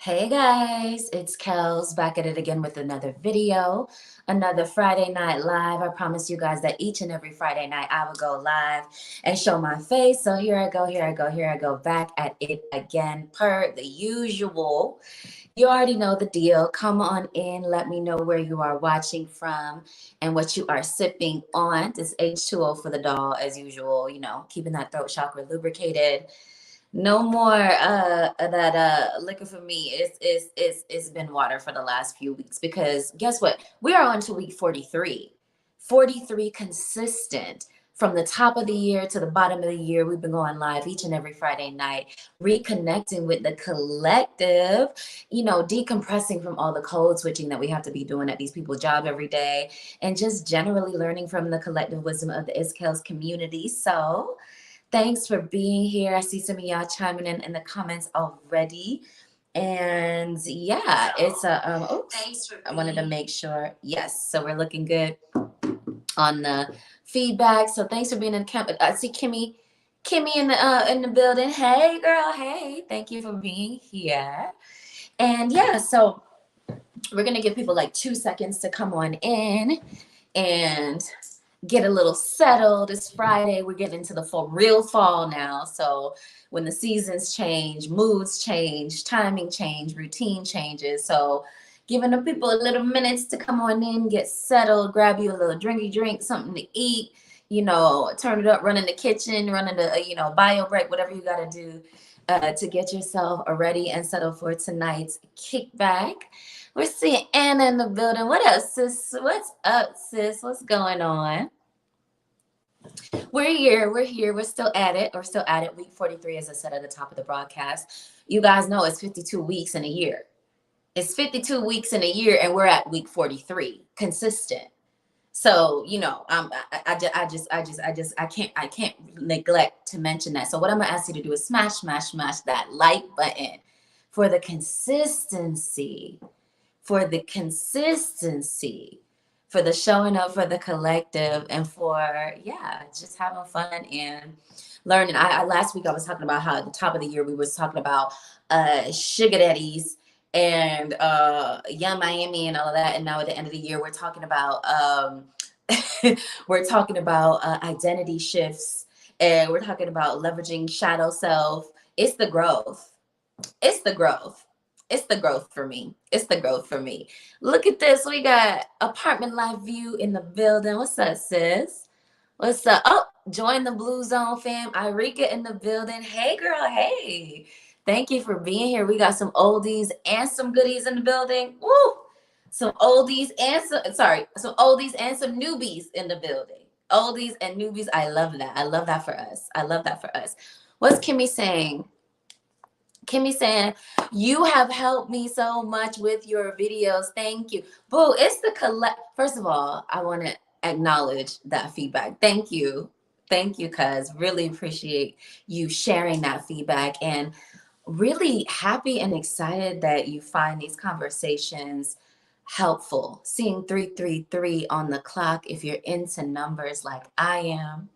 Hey guys, it's Kells back at it again with another video, another Friday Night Live. I promise you guys that each and every Friday night I will go live and show my face. So here I go, here I go, here I go back at it again per the usual. You already know the deal. Come on in, let me know where you are watching from and what you are sipping on. This H2O for the doll as usual, keeping that throat chakra lubricated. No more that liquor for me. It's been water for the last few weeks because guess what? We are on to week 43. 43 consistent. From the top of the year to the bottom of the year, we've been going live each and every Friday night, reconnecting with the collective, decompressing from all the code switching that we have to be doing at these people's job every day, and just generally learning from the collective wisdom of the Kells community. So thanks for being here. I see some of y'all chiming in the comments already. And yeah, it's thanks for I wanted to make sure. Yes, so we're looking good on the feedback. So thanks for being in the camp. I see Kimmy in the building. Hey girl, hey. Thank you for being here. And yeah, so we're gonna give people like 2 seconds to come on in and get a little settled. It's Friday. We're getting into the real fall now. So when the seasons change, moods change, timing change, routine changes. So giving the people a little minutes to come on in, get settled, grab you a little drinky drink, something to eat, turn it up, run in the kitchen, run into, bio break, whatever you got to do to get yourself ready and settled for tonight's kickback. We're seeing Anna in the building. What up, sis? What's up, sis? What's going on? We're here. We're still at it. We're still at it. Week 43, as I said at the top of the broadcast. You guys know it's 52 weeks in a year. It's 52 weeks in a year, and we're at week 43, consistent. So, I can't neglect to mention that. So what I'm gonna ask you to do is smash that like button for the consistency, for the showing up for the collective, and for just having fun and learning. I last week I was talking about how at the top of the year we was talking about sugar daddies and Young Miami and all of that, and now at the end of the year we're talking about identity shifts, and we're talking about leveraging shadow self. It's the growth. It's the growth. It's the growth for me. It's the growth for me. Look at this. We got Apartment Life View in the building. What's up, sis? What's up? Oh, join the Blue Zone fam. Irika in the building. Hey, girl. Hey. Thank you for being here. We got some oldies and some goodies in the building. Woo! Some oldies and some oldies and some newbies in the building. Oldies and newbies. I love that. I love that for us. I love that for us. What's Kimmy saying? Kimmy saying, you have helped me so much with your videos. Thank you. Boo, it's the First of all, I want to acknowledge that feedback. Thank you. Thank you, cuz. Really appreciate you sharing that feedback, and really happy and excited that you find these conversations helpful. Seeing 333 on the clock, if you're into numbers like I am,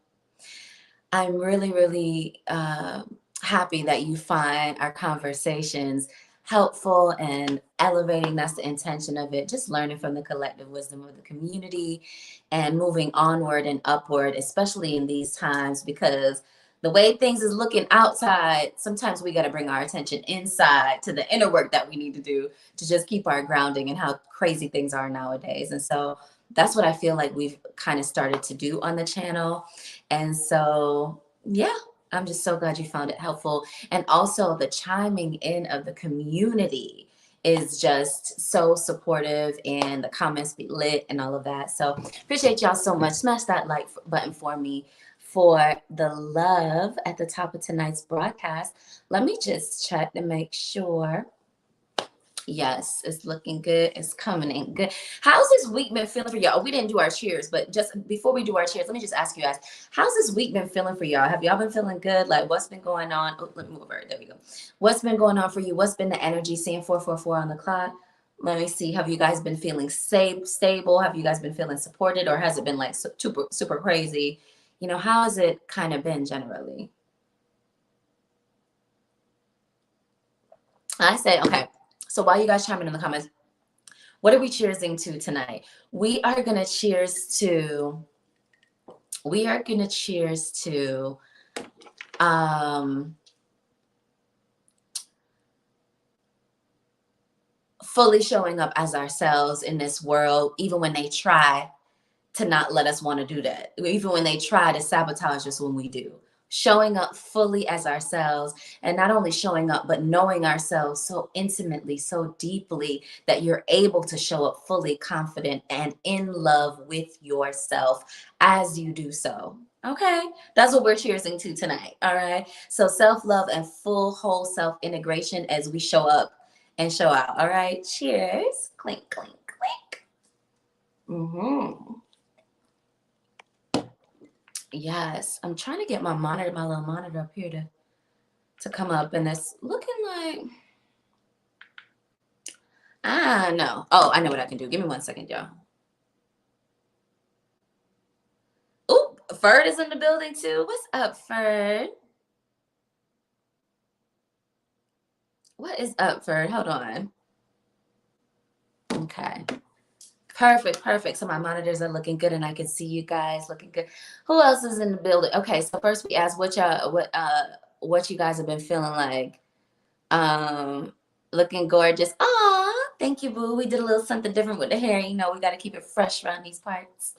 I'm really, really happy that you find our conversations helpful and elevating. That's the intention of it. Just learning from the collective wisdom of the community and moving onward and upward, especially in these times, because the way things is looking outside, sometimes we got to bring our attention inside to the inner work that we need to do to just keep our grounding and how crazy things are nowadays. And so that's what I feel like we've kind of started to do on the channel. And so, yeah, I'm just so glad you found it helpful. And also the chiming in of the community is just so supportive, and the comments be lit and all of that. So appreciate y'all so much. Smash that like button for me for the love at the top of tonight's broadcast. Let me just check to make sure. Yes, it's looking good. It's coming in good. How's this week been feeling for y'all? We didn't do our cheers, but just before we do our cheers, let me just ask you guys, how's this week been feeling for y'all? Have y'all been feeling good? Like, what's been going on? Oh, let me move over. There we go. What's been going on for you? What's been the energy? Seeing 444 on the clock. Let me see. Have you guys been feeling safe, stable? Have you guys been feeling supported, or has it been like super, super crazy? How has it kind of been generally? I said, okay. So while you guys chime in the comments, what are we cheersing to tonight? We are gonna cheers to fully showing up as ourselves in this world, even when they try to not let us want to do that, even when they try to sabotage us when we do. Showing up fully as ourselves, and not only showing up, but knowing ourselves so intimately, so deeply that you're able to show up fully confident and in love with yourself as you do so. Okay, that's what we're cheersing to tonight. All right, so self-love and full whole self-integration as we show up and show out. All right, cheers. Clink, clink, clink. Yes, I'm trying to get my monitor, my little monitor up here to come up, and it's looking like, no. Oh, I know what I can do. Give me 1 second, y'all. Oh, Ferd is in the building too. What's up, Ferd? What is up, Ferd? Hold on. Okay. Perfect. So my monitors are looking good and I can see you guys looking good. Who else is in the building? Okay, so first we asked what you guys have been feeling like. Looking gorgeous. Aw, thank you, boo. We did a little something different with the hair. You know, we got to keep it fresh around these parts.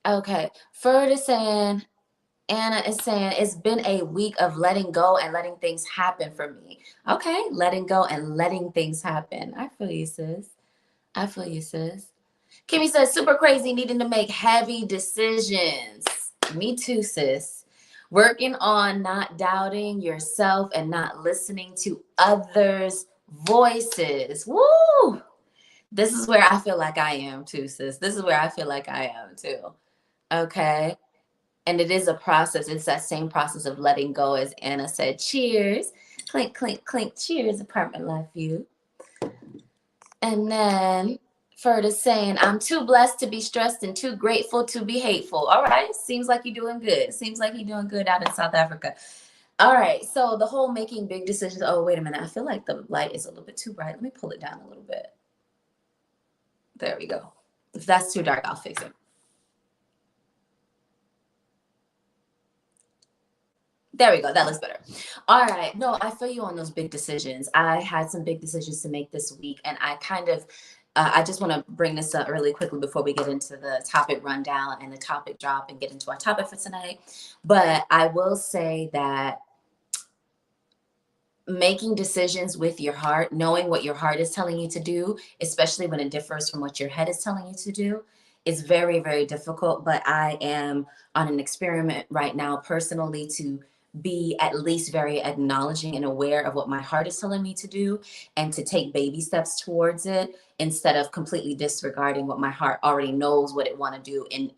Okay. Ferdinand, Anna is saying it's been a week of letting go and letting things happen for me. Okay, letting go and letting things happen. I feel you, sis. Kimmy says super crazy, needing to make heavy decisions. Me too, sis. Working on not doubting yourself and not listening to others' voices. Woo! This is where I feel like I am too, sis. This is where I feel like I am too. Okay. And it is a process. It's that same process of letting go, as Anna said. Cheers. Clink, clink, clink. Cheers, apartment life view. And then Ferd is saying, I'm too blessed to be stressed and too grateful to be hateful. All right. Seems like you're doing good. Seems like you're doing good out in South Africa. All right. So the whole making big decisions. Oh, wait a minute. I feel like the light is a little bit too bright. Let me pull it down a little bit. There we go. If that's too dark, I'll fix it. There we go. That looks better. All right. No, I feel you on those big decisions. I had some big decisions to make this week, and I kind of, I just want to bring this up really quickly before we get into the topic rundown and the topic drop and get into our topic for tonight. But I will say that making decisions with your heart, knowing what your heart is telling you to do, especially when it differs from what your head is telling you to do, is very, very difficult. But I am on an experiment right now personally to be at least very acknowledging and aware of what my heart is telling me to do and to take baby steps towards it instead of completely disregarding what my heart already knows what it want to do and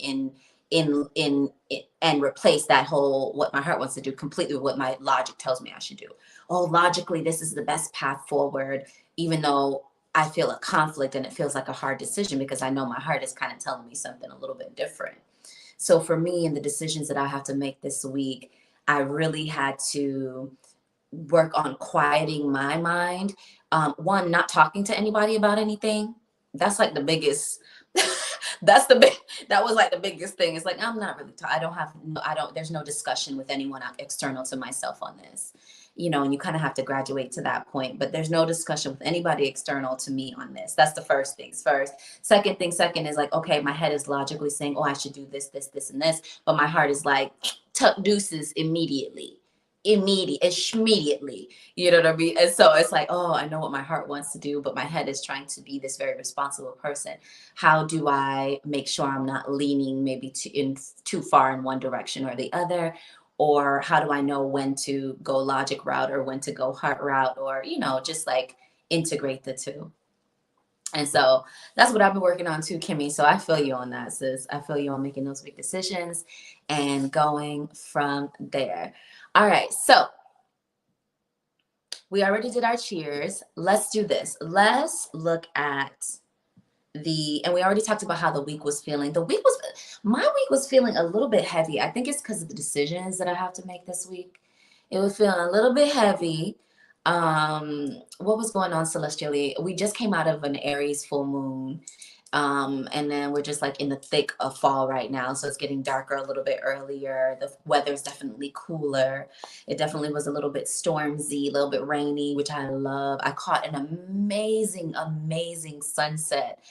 replace that whole what my heart wants to do completely with what my logic tells me I should do. Oh, logically, this is the best path forward, even though I feel a conflict and it feels like a hard decision because I know my heart is kind of telling me something a little bit different. So for me and the decisions that I have to make this week, I really had to work on quieting my mind. One, not talking to anybody about anything. That's like the biggest. That was like the biggest thing. It's like I'm not really. There's no discussion with anyone external to myself on this. And you kind of have to graduate to that point. But there's no discussion with anybody external to me on this. That's the first things first. Second is like, okay, my head is logically saying, oh, I should do this, this, this, and this. But my heart is like, tuck deuces immediately. Immediately. You know what I mean? And so it's like, oh, I know what my heart wants to do, but my head is trying to be this very responsible person. How do I make sure I'm not leaning maybe too far in one direction or the other? Or how do I know when to go logic route or when to go heart route, or, just like integrate the two. And so that's what I've been working on too, Kimmy. So I feel you on that, sis. I feel you on making those big decisions and going from there. All right. So we already did our cheers. Let's do this. Let's look at and we already talked about how the week was feeling. My week was feeling a little bit heavy. I think it's because of the decisions that I have to make this week. It was feeling a little bit heavy. What was going on celestially? We just came out of an Aries full moon. And then we're just like in the thick of fall right now. So it's getting darker a little bit earlier. The weather's definitely cooler. It definitely was a little bit stormy, a little bit rainy, which I love. I caught an amazing, amazing sunset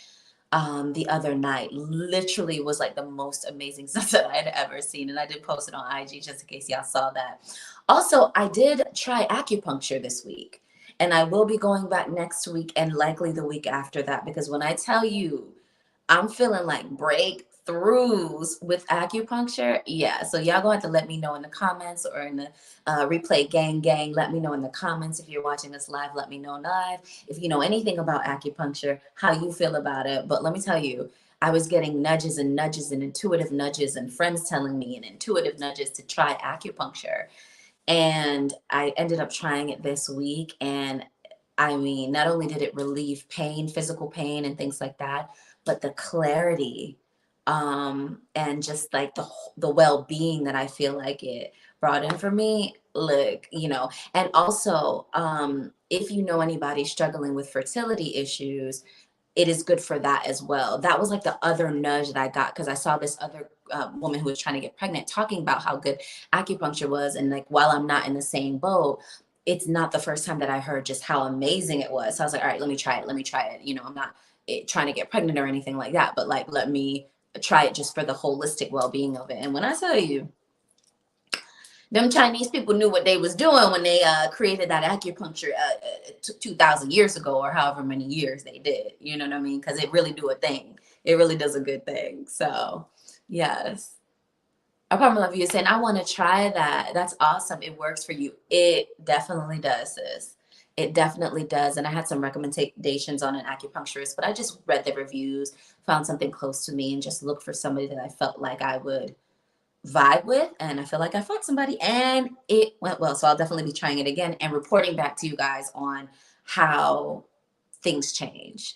the other night. Literally was like the most amazing sunset I had ever seen. And I did post it on IG just in case y'all saw that. Also, I did try acupuncture this week. And I will be going back next week and likely the week after that. Because when I tell you, I'm feeling like breakthroughs with acupuncture. Yeah. So y'all gonna have to let me know in the comments or in the replay gang. Let me know in the comments if you're watching this live. Let me know live if you know anything about acupuncture, how you feel about it. But let me tell you, I was getting nudges and intuitive nudges, and friends telling me and intuitive nudges to try acupuncture. And I ended up trying it this week. And I mean, not only did it relieve pain, physical pain, and things like that, but the clarity and just like the well-being that I feel like it brought in for me. Look, and also if you know anybody struggling with fertility issues, it is good for that as well. That was like the other nudge that I got because I saw this other woman who was trying to get pregnant talking about how good acupuncture was. And like, while I'm not in the same boat, it's not the first time that I heard just how amazing it was. So I was like, all right, let me try it. Let me try it. I'm not trying to get pregnant or anything like that, but like, let me try it just for the holistic well-being of it. And when I tell you, them Chinese people knew what they was doing when they created that acupuncture 2,000 years ago, or however many years they did. You know what I mean? Because it really do a thing. It really does a good thing. So, yes. I probably love you saying, I want to try that. That's awesome. It works for you. It definitely does, sis. It definitely does. And I had some recommendations on an acupuncturist, but I just read the reviews, found something close to me, and just looked for somebody that I felt like I would vibe with. And I feel like I found somebody and it went well. So I'll definitely be trying it again and reporting back to you guys on how things change.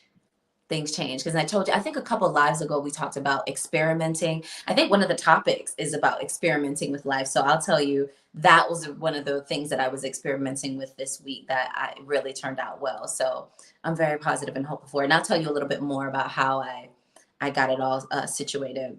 Because I told you, I think a couple lives ago we talked about experimenting. I think one of the topics is about experimenting with life. So I'll tell you, that was one of the things that I was experimenting with this week that I really turned out well. So I'm very positive and hopeful for it. And I'll tell you a little bit more about how I got it all situated.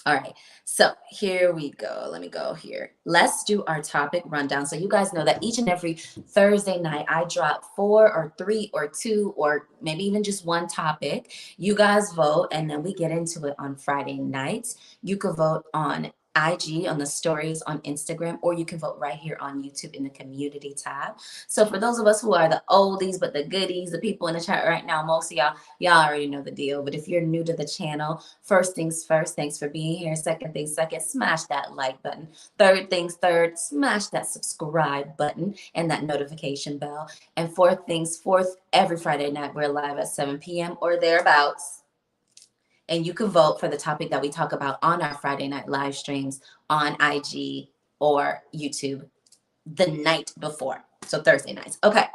All right, so here we go. Let me go here. Let's do our topic rundown. So you guys know that each and every Thursday night, I drop 4 or 3 or 2 or maybe even just one topic. You guys vote, and then we get into it on Friday nights. You can vote on IG, on the stories on Instagram, or you can vote right here on YouTube in the community tab. So for those of us who are the oldies but the goodies, the people in the chat right now, most of y'all already know the deal. But if you're new to the channel, first things first, thanks for being here. Second things second, smash that like button. Third things third, smash that subscribe button and that notification bell. And fourth things fourth, every Friday night we're live at 7 p.m. or thereabouts. And you can vote for the topic that we talk about on our Friday night live streams on IG or YouTube the night before. So Thursday nights. Okay.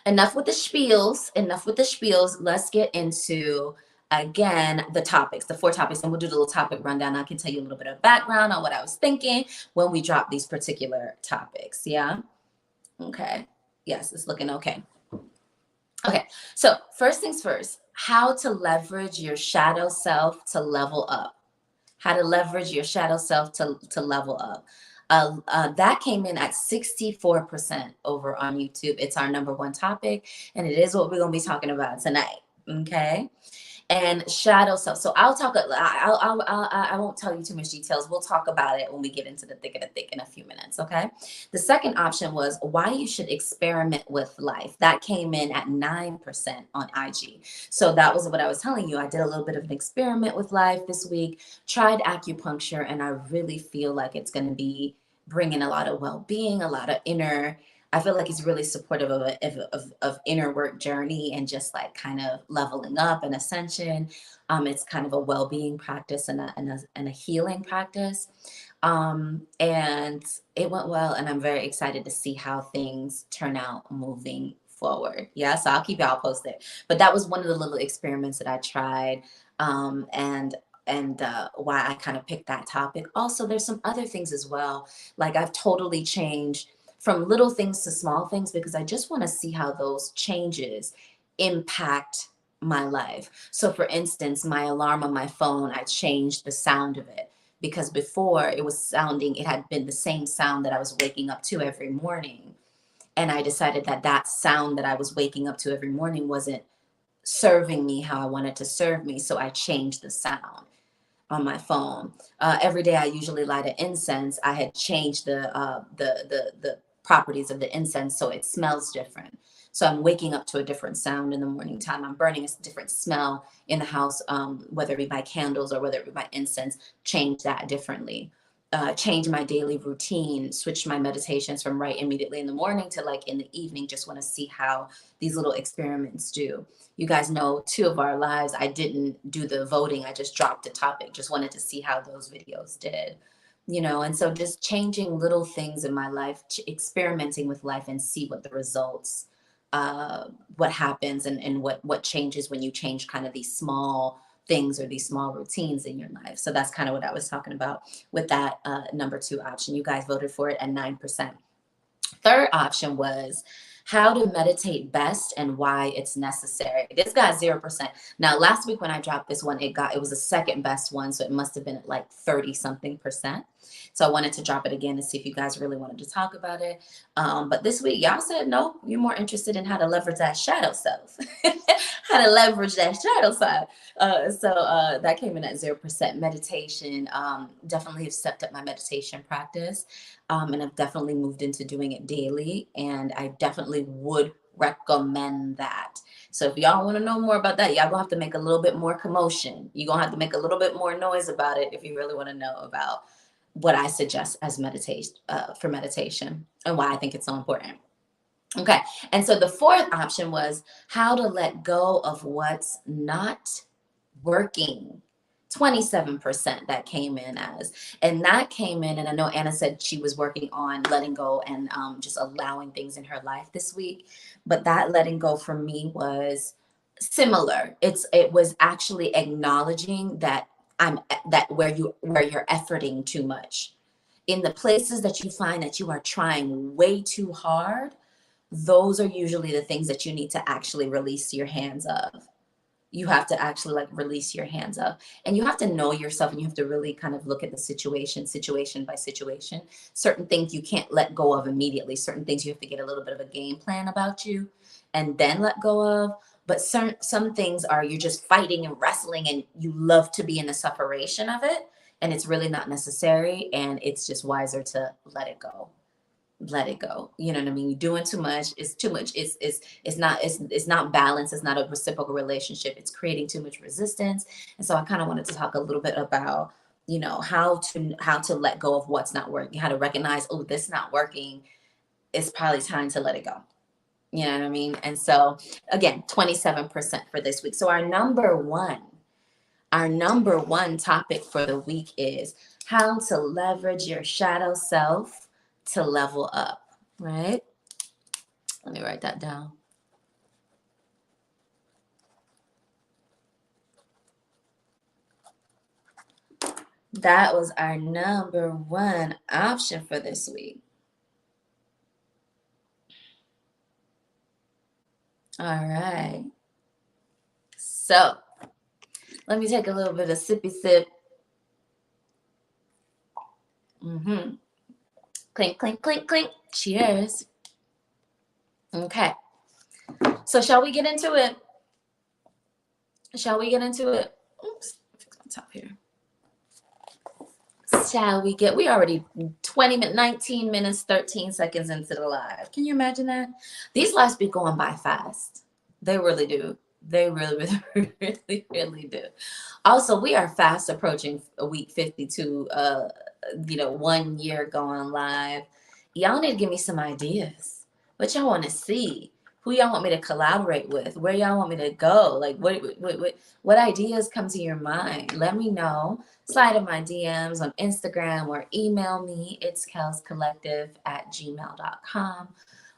Enough with the spiels. Let's get into, again, the topics, the 4 topics, and we'll do the little topic rundown. I can tell you a little bit of background on what I was thinking when we drop these particular topics. Yeah. Okay. Yes, it's looking okay. Okay. So first things first, how to leverage your shadow self to level up. How to leverage your shadow self to level up. That came in at 64% over on YouTube. It's our number 1 topic, and it is what we're going to be talking about tonight. Okay. And shadow self. So I'll talk. I won't tell you too much details. We'll talk about it when we get into the thick of the thick in a few minutes. Okay. The second option was why you should experiment with life. That came in at 9% on IG. So that was what I was telling you. I did a little bit of an experiment with life this week. Tried acupuncture, and I really feel like it's going to be bringing a lot of well-being, a lot of inner. I feel like it's really supportive of inner work journey and just like kind of leveling up and ascension. It's kind of a well-being practice and a healing practice. And it went well, and I'm very excited to see how things turn out moving forward. Yeah, so I'll keep y'all posted. But that was one of the little experiments that I tried, and why I kind of picked that topic. Also, there's some other things as well. Like I've totally changed from little things to small things, because I just want to see how those changes impact my life. So for instance, my alarm on my phone, I changed the sound of it, because before it had been the same sound that I was waking up to every morning. And I decided that that sound that I was waking up to every morning wasn't serving me how I wanted to serve me. So I changed the sound on my phone. Every day I usually light an incense. I had changed the properties of the incense so it smells different. So I'm waking up to a different sound in the morning time. I'm burning a different smell in the house, whether it be my candles or whether it be my incense. Change that differently. Change my daily routine, switch my meditations from right immediately in the morning to like in the evening. Just want to see how these little experiments do. You guys know 2 of our lives, I didn't do the voting. I just dropped the topic. Just wanted to see how those videos did, and so just changing little things in my life, experimenting with life and see what the results, what happens and what changes when you change kind of these small things or these small routines in your life. So that's kind of what I was talking about with that number 2 option. You guys voted for it at 9%. Third option was how to meditate best and why it's necessary. This got 0%. Now, last week when I dropped this one, it was the second best one. So it must have been at like 30 something percent. So I wanted to drop it again to see if you guys really wanted to talk about it. But this week, y'all said, no, you're more interested in how to leverage that shadow self, how to leverage that shadow side. So that came in at 0%. Meditation, definitely have stepped up my meditation practice. And I've definitely moved into doing it daily. And I definitely would recommend that. So if y'all want to know more about that, y'all gonna have to make a little bit more commotion. You're gonna have to make a little bit more noise about it if you really want to know about what I suggest as meditation, for meditation, and why I think it's so important. Okay. And so the fourth option was how to let go of what's not working. 27% that came in as, and that came in, and I know Anna said she was working on letting go and just allowing things in her life this week, but that letting go for me was similar. It was actually acknowledging that where you're efforting too much in the places that you find that you are trying way too hard. Those are usually the things that you need to actually release your hands of. You have to actually like release your hands up, and you have to know yourself, and you have to really kind of look at the situation by situation. Certain things you can't let go of immediately. Certain things you have to get a little bit of a game plan about you and then let go of. But some things are you're just fighting and wrestling, and you love to be in the separation of it, and it's really not necessary, and it's just wiser to let it go. Let it go. You know what I mean? You're doing too much. It's too much. It's not balanced. It's not a reciprocal relationship. It's creating too much resistance. And so I kind of wanted to talk a little bit about, how to let go of what's not working, how to recognize, oh, this is not working. It's probably time to let it go. You know what I mean? And so again, 27% for this week. So our number one topic for the week is how to leverage your shadow self to level up, right? Let me write that down. That was our number one option for this week. All right. So let me take a little bit of sippy sip. Clink, clink, clink, clink. Cheers. Okay. So shall we get into it? Oops, fix my top here. We already 19 minutes, 13 seconds into the live. Can you imagine that? These lives be going by fast. They really do. They really, really, really, really do. Also, we are fast approaching a week 52, 1 year going live. Y'all need to give me some ideas. What y'all want to see? Who y'all want me to collaborate with? Where y'all want me to go? Like, what ideas come to your mind? Let me know. Slide in my DMs on Instagram or email me. It's kellscollective@gmail.com.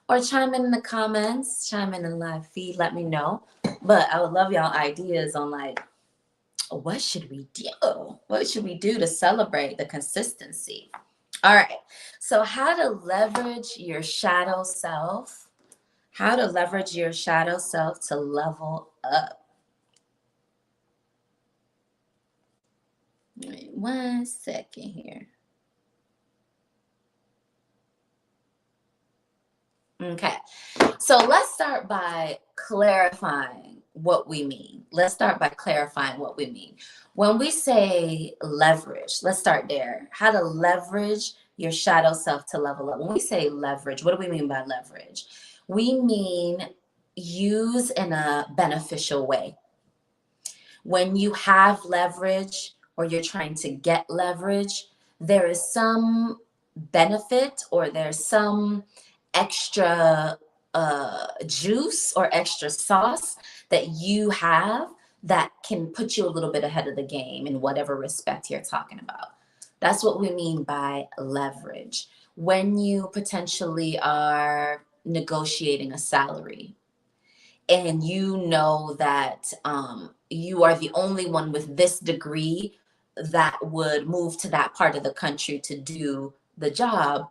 Or chime in the comments, chime in the live feed, let me know. But I would love y'all ideas on like, what should we do? What should we do to celebrate the consistency? All right. So how to leverage your shadow self. How to leverage your shadow self to level up. Wait 1 second here. Okay. So let's start by clarifying what we mean. Let's start by clarifying what we mean. When we say leverage, let's start there. How to leverage your shadow self to level up. When we say leverage, what do we mean by leverage? We mean use in a beneficial way. When you have leverage or you're trying to get leverage, there is some benefit or there's some extra juice or extra sauce that you have that can put you a little bit ahead of the game in whatever respect you're talking about. That's what we mean by leverage. When you potentially are negotiating a salary, and you know that you are the only one with this degree that would move to that part of the country to do the job,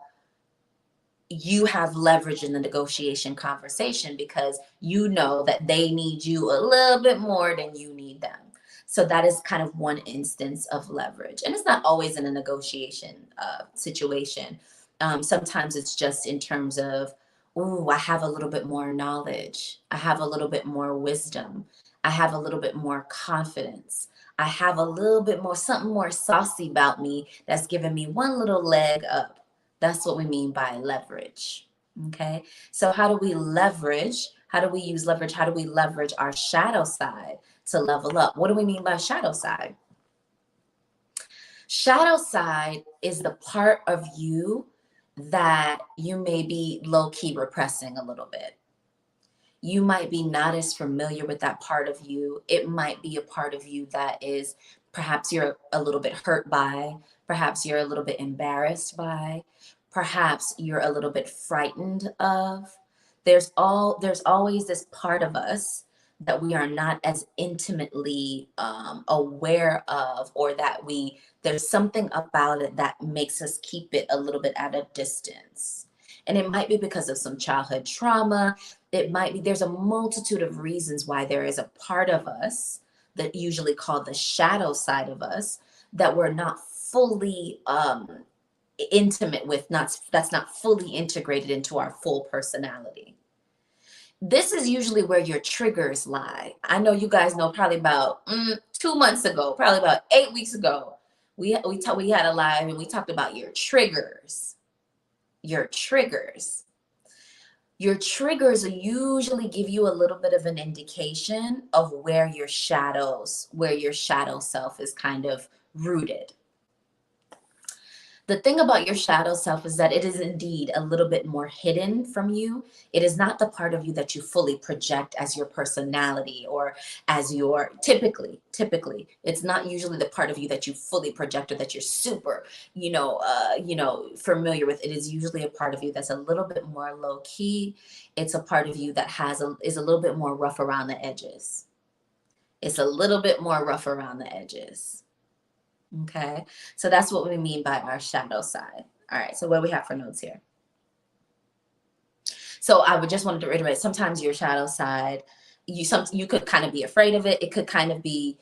you have leverage in the negotiation conversation because you know that they need you a little bit more than you need them. So that is kind of one instance of leverage. And it's not always in a negotiation situation. Sometimes it's just in terms of, oh, I have a little bit more knowledge. I have a little bit more wisdom. I have a little bit more confidence. I have a little bit more, something more saucy about me that's giving me one little leg up. That's what we mean by leverage. Okay. So how do we leverage? How do we use leverage? How do we leverage our shadow side to level up? What do we mean by shadow side? Shadow side is the part of you that you may be low key repressing a little bit. You might be not as familiar with that part of you. It might be a part of you that is perhaps you're a little bit hurt by, perhaps you're a little bit embarrassed by, perhaps you're a little bit frightened of. There's always this part of us that we are not as intimately aware of, or that there's something about it that makes us keep it a little bit at a distance. And it might be because of some childhood trauma. It might be, there's a multitude of reasons why there is a part of us that usually called the shadow side of us that we're not fully intimate with, that's not fully integrated into our full personality. This is usually where your triggers lie. I know you guys know, probably about 2 months ago, probably about 8 weeks ago, we had a live and we talked about your triggers. Your triggers. Your triggers usually give you a little bit of an indication of where your shadow self is kind of rooted. The thing about your shadow self is that it is indeed a little bit more hidden from you. It is not the part of you that you fully project as your personality or as your typically, it's not usually the part of you that you fully project or that you're super, familiar with. It is usually a part of you that's a little bit more low key. It's a part of you that is a little bit more rough around the edges. It's a little bit more rough around the edges. Okay, so that's what we mean by our shadow side. All right, so what do we have for notes here? So I would just wanted to reiterate, sometimes your shadow side, you could kind of be afraid of it. It could kind of be,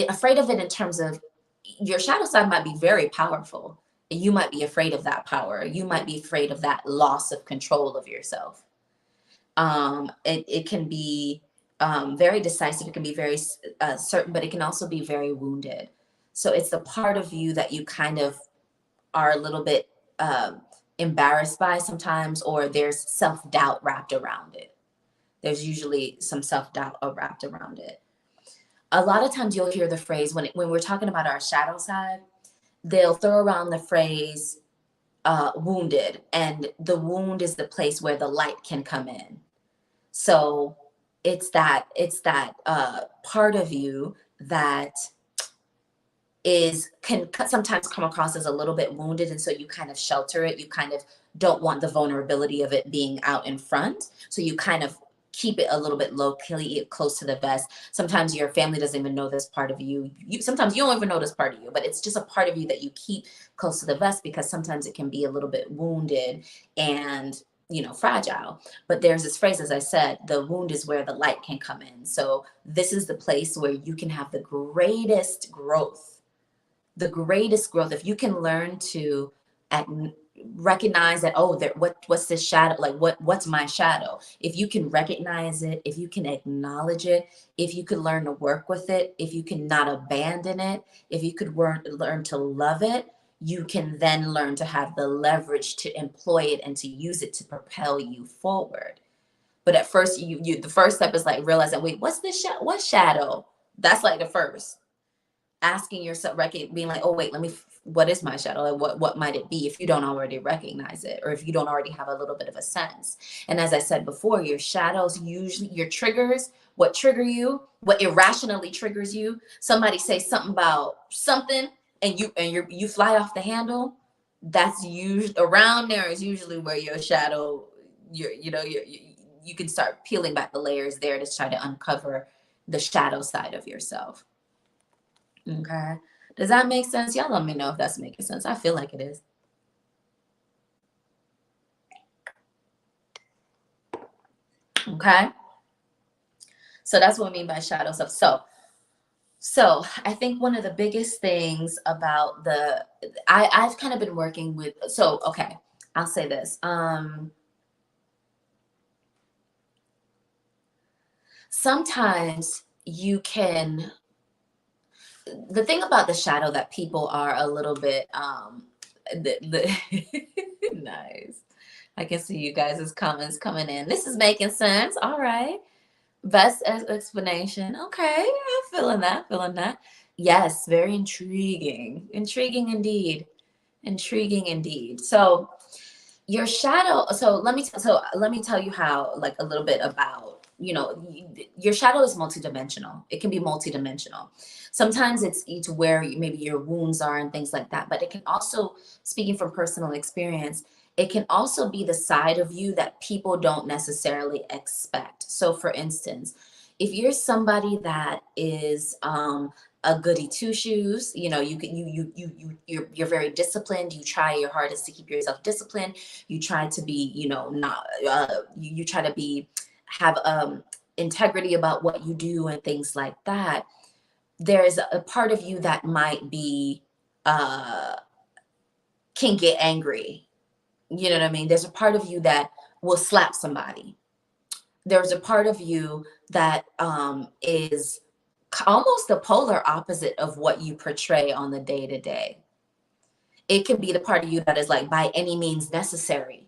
afraid of it in terms of your shadow side might be very powerful. And you might be afraid of that power. You might be afraid of that loss of control of yourself. It can be very decisive. It can be very certain, but it can also be very wounded. So it's the part of you that you kind of are a little bit embarrassed by sometimes, or there's self-doubt wrapped around it. There's usually some self-doubt wrapped around it. A lot of times you'll hear the phrase when we're talking about our shadow side, they'll throw around the phrase wounded, and the wound is the place where the light can come in. So it's that part of you that can sometimes come across as a little bit wounded, and so you kind of shelter it. You kind of don't want the vulnerability of it being out in front, so you kind of keep it a little bit low, close to the vest. Sometimes your family doesn't even know this part of you. Sometimes you don't even know this part of you, but it's just a part of you that you keep close to the vest because sometimes it can be a little bit wounded and, fragile. But there's this phrase, as I said, the wound is where the light can come in. So this is the place where you can have the greatest growth. The greatest growth, if you can learn to recognize that, oh, what's this shadow, like what's my shadow, if you can recognize it, if you can acknowledge it, if you could learn to work with it, if you can not abandon it, if you could learn to love it, you can then learn to have the leverage to employ it and to use it to propel you forward. But at first, the first step is like realizing, wait, what's this what shadow? That's like the first. Asking yourself, being like, oh wait, what is my shadow? Like what might it be, if you don't already recognize it, or if you don't already have a little bit of a sense. And as I said before, your shadows, usually your triggers, what trigger you, what irrationally triggers you. Somebody say something about something and you fly off the handle. That's usually around there is usually where your shadow, you can start peeling back the layers there to try to uncover the shadow side of yourself. Okay. Does that make sense? Y'all let me know if that's making sense. I feel like it is. Okay. So that's what I mean by shadow stuff. So I think one of the biggest things about I've kind of been working with, okay, I'll say this. Sometimes you can, the thing about the shadow that people are a little bit nice. I can see you guys' comments coming in. This is making sense. All right. Best explanation. Okay. I'm feeling that. Yes, very intriguing. Intriguing indeed. So your shadow, so let me tell you how, like, a little bit about, your shadow is multidimensional. It can be multidimensional. Sometimes it's where maybe your wounds are and things like that, but it can also, speaking from personal experience, it can also be the side of you that people don't necessarily expect. So for instance, if you're somebody that is a goody two shoes, you're very disciplined. You try your hardest to keep yourself disciplined. You try to be, not you try to have integrity about what you do and things like that. There's a part of you that might be can get angry. You know what I mean? There's a part of you that will slap somebody. There's a part of you that is almost the polar opposite of what you portray on the day-to-day. It can be the part of you that is like, by any means necessary.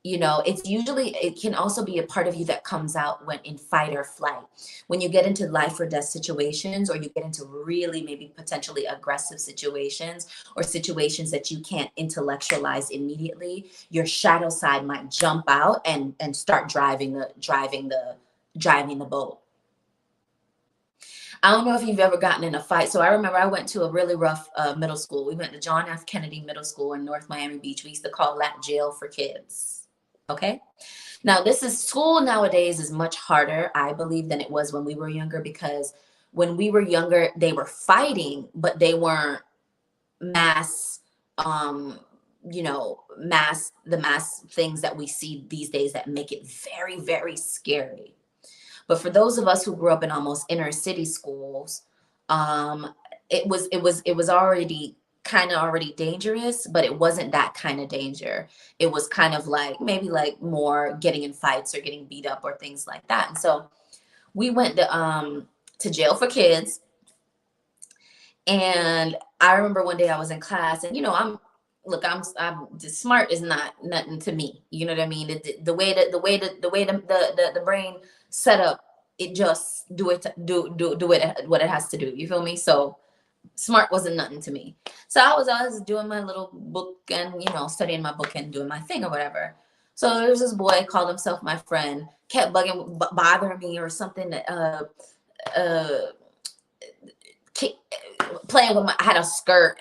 It can also be a part of you that comes out when in fight or flight. When you get into life or death situations, or you get into really maybe potentially aggressive situations, or situations that you can't intellectualize immediately, your shadow side might jump out and start driving the boat. I don't know if you've ever gotten in a fight. So I remember I went to a really rough middle school. We went to John F. Kennedy Middle School in North Miami Beach. We used to call that jail for kids. Okay. Now, school nowadays is much harder, I believe, than it was when we were younger, because when we were younger, they were fighting, but they weren't mass things that we see these days that make it very, very scary. But for those of us who grew up in almost inner city schools, it was already dangerous, but it wasn't that kind of danger. It was kind of like maybe like more getting in fights or getting beat up or things like that. And so we went to jail for kids. And I remember one day I was in class, and I'm smart is not nothing to me. You know what I mean? The way the brain set up, it just do it what it has to do. You feel me? So smart wasn't nothing to me. So I was doing my little book and, studying my book and doing my thing or whatever. So there's this boy, called himself my friend, kept bothering me or something. I had a skirt,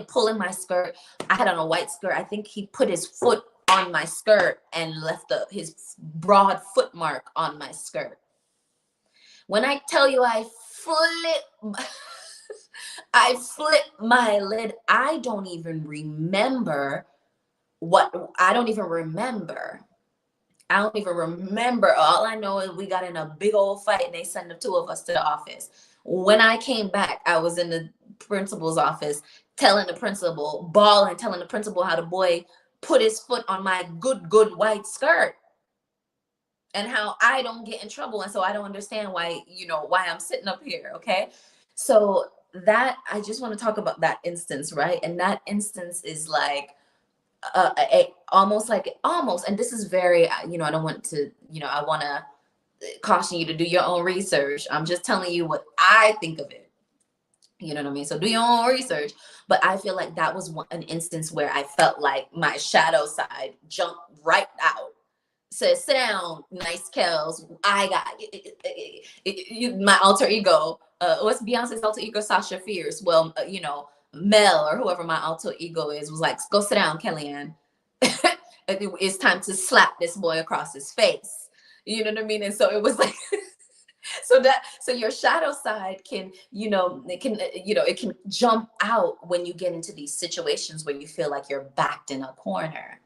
pulling my skirt. I had on a white skirt. I think he put his foot on my skirt and left his broad foot mark on my skirt. When I tell you I flip, I flip my lid. I don't even remember I don't even remember. I don't even remember. All I know is we got in a big old fight and they sent the two of us to the office. When I came back, I was in the principal's office telling the principal, bawling, telling the principal how the boy put his foot on my good white skirt and how I don't get in trouble. And so I don't understand why, why I'm sitting up here. Okay. So that, I just want to talk about that instance, right? And that instance is like, almost, and this is very, I don't want to, I want to caution you to do your own research. I'm just telling you what I think of it. You know what I mean? So do your own research. But I feel like that was an instance where I felt like my shadow side jumped right out. Says, sit down, nice Kells. I got my alter ego. What's Beyonce's alter ego? Sasha Fierce. Well, Mel or whoever my alter ego is was like, go sit down, Kellyanne. It's time to slap this boy across his face. You know what I mean? And so it was like, so your shadow side can, it can jump out when you get into these situations where you feel like you're backed in a corner.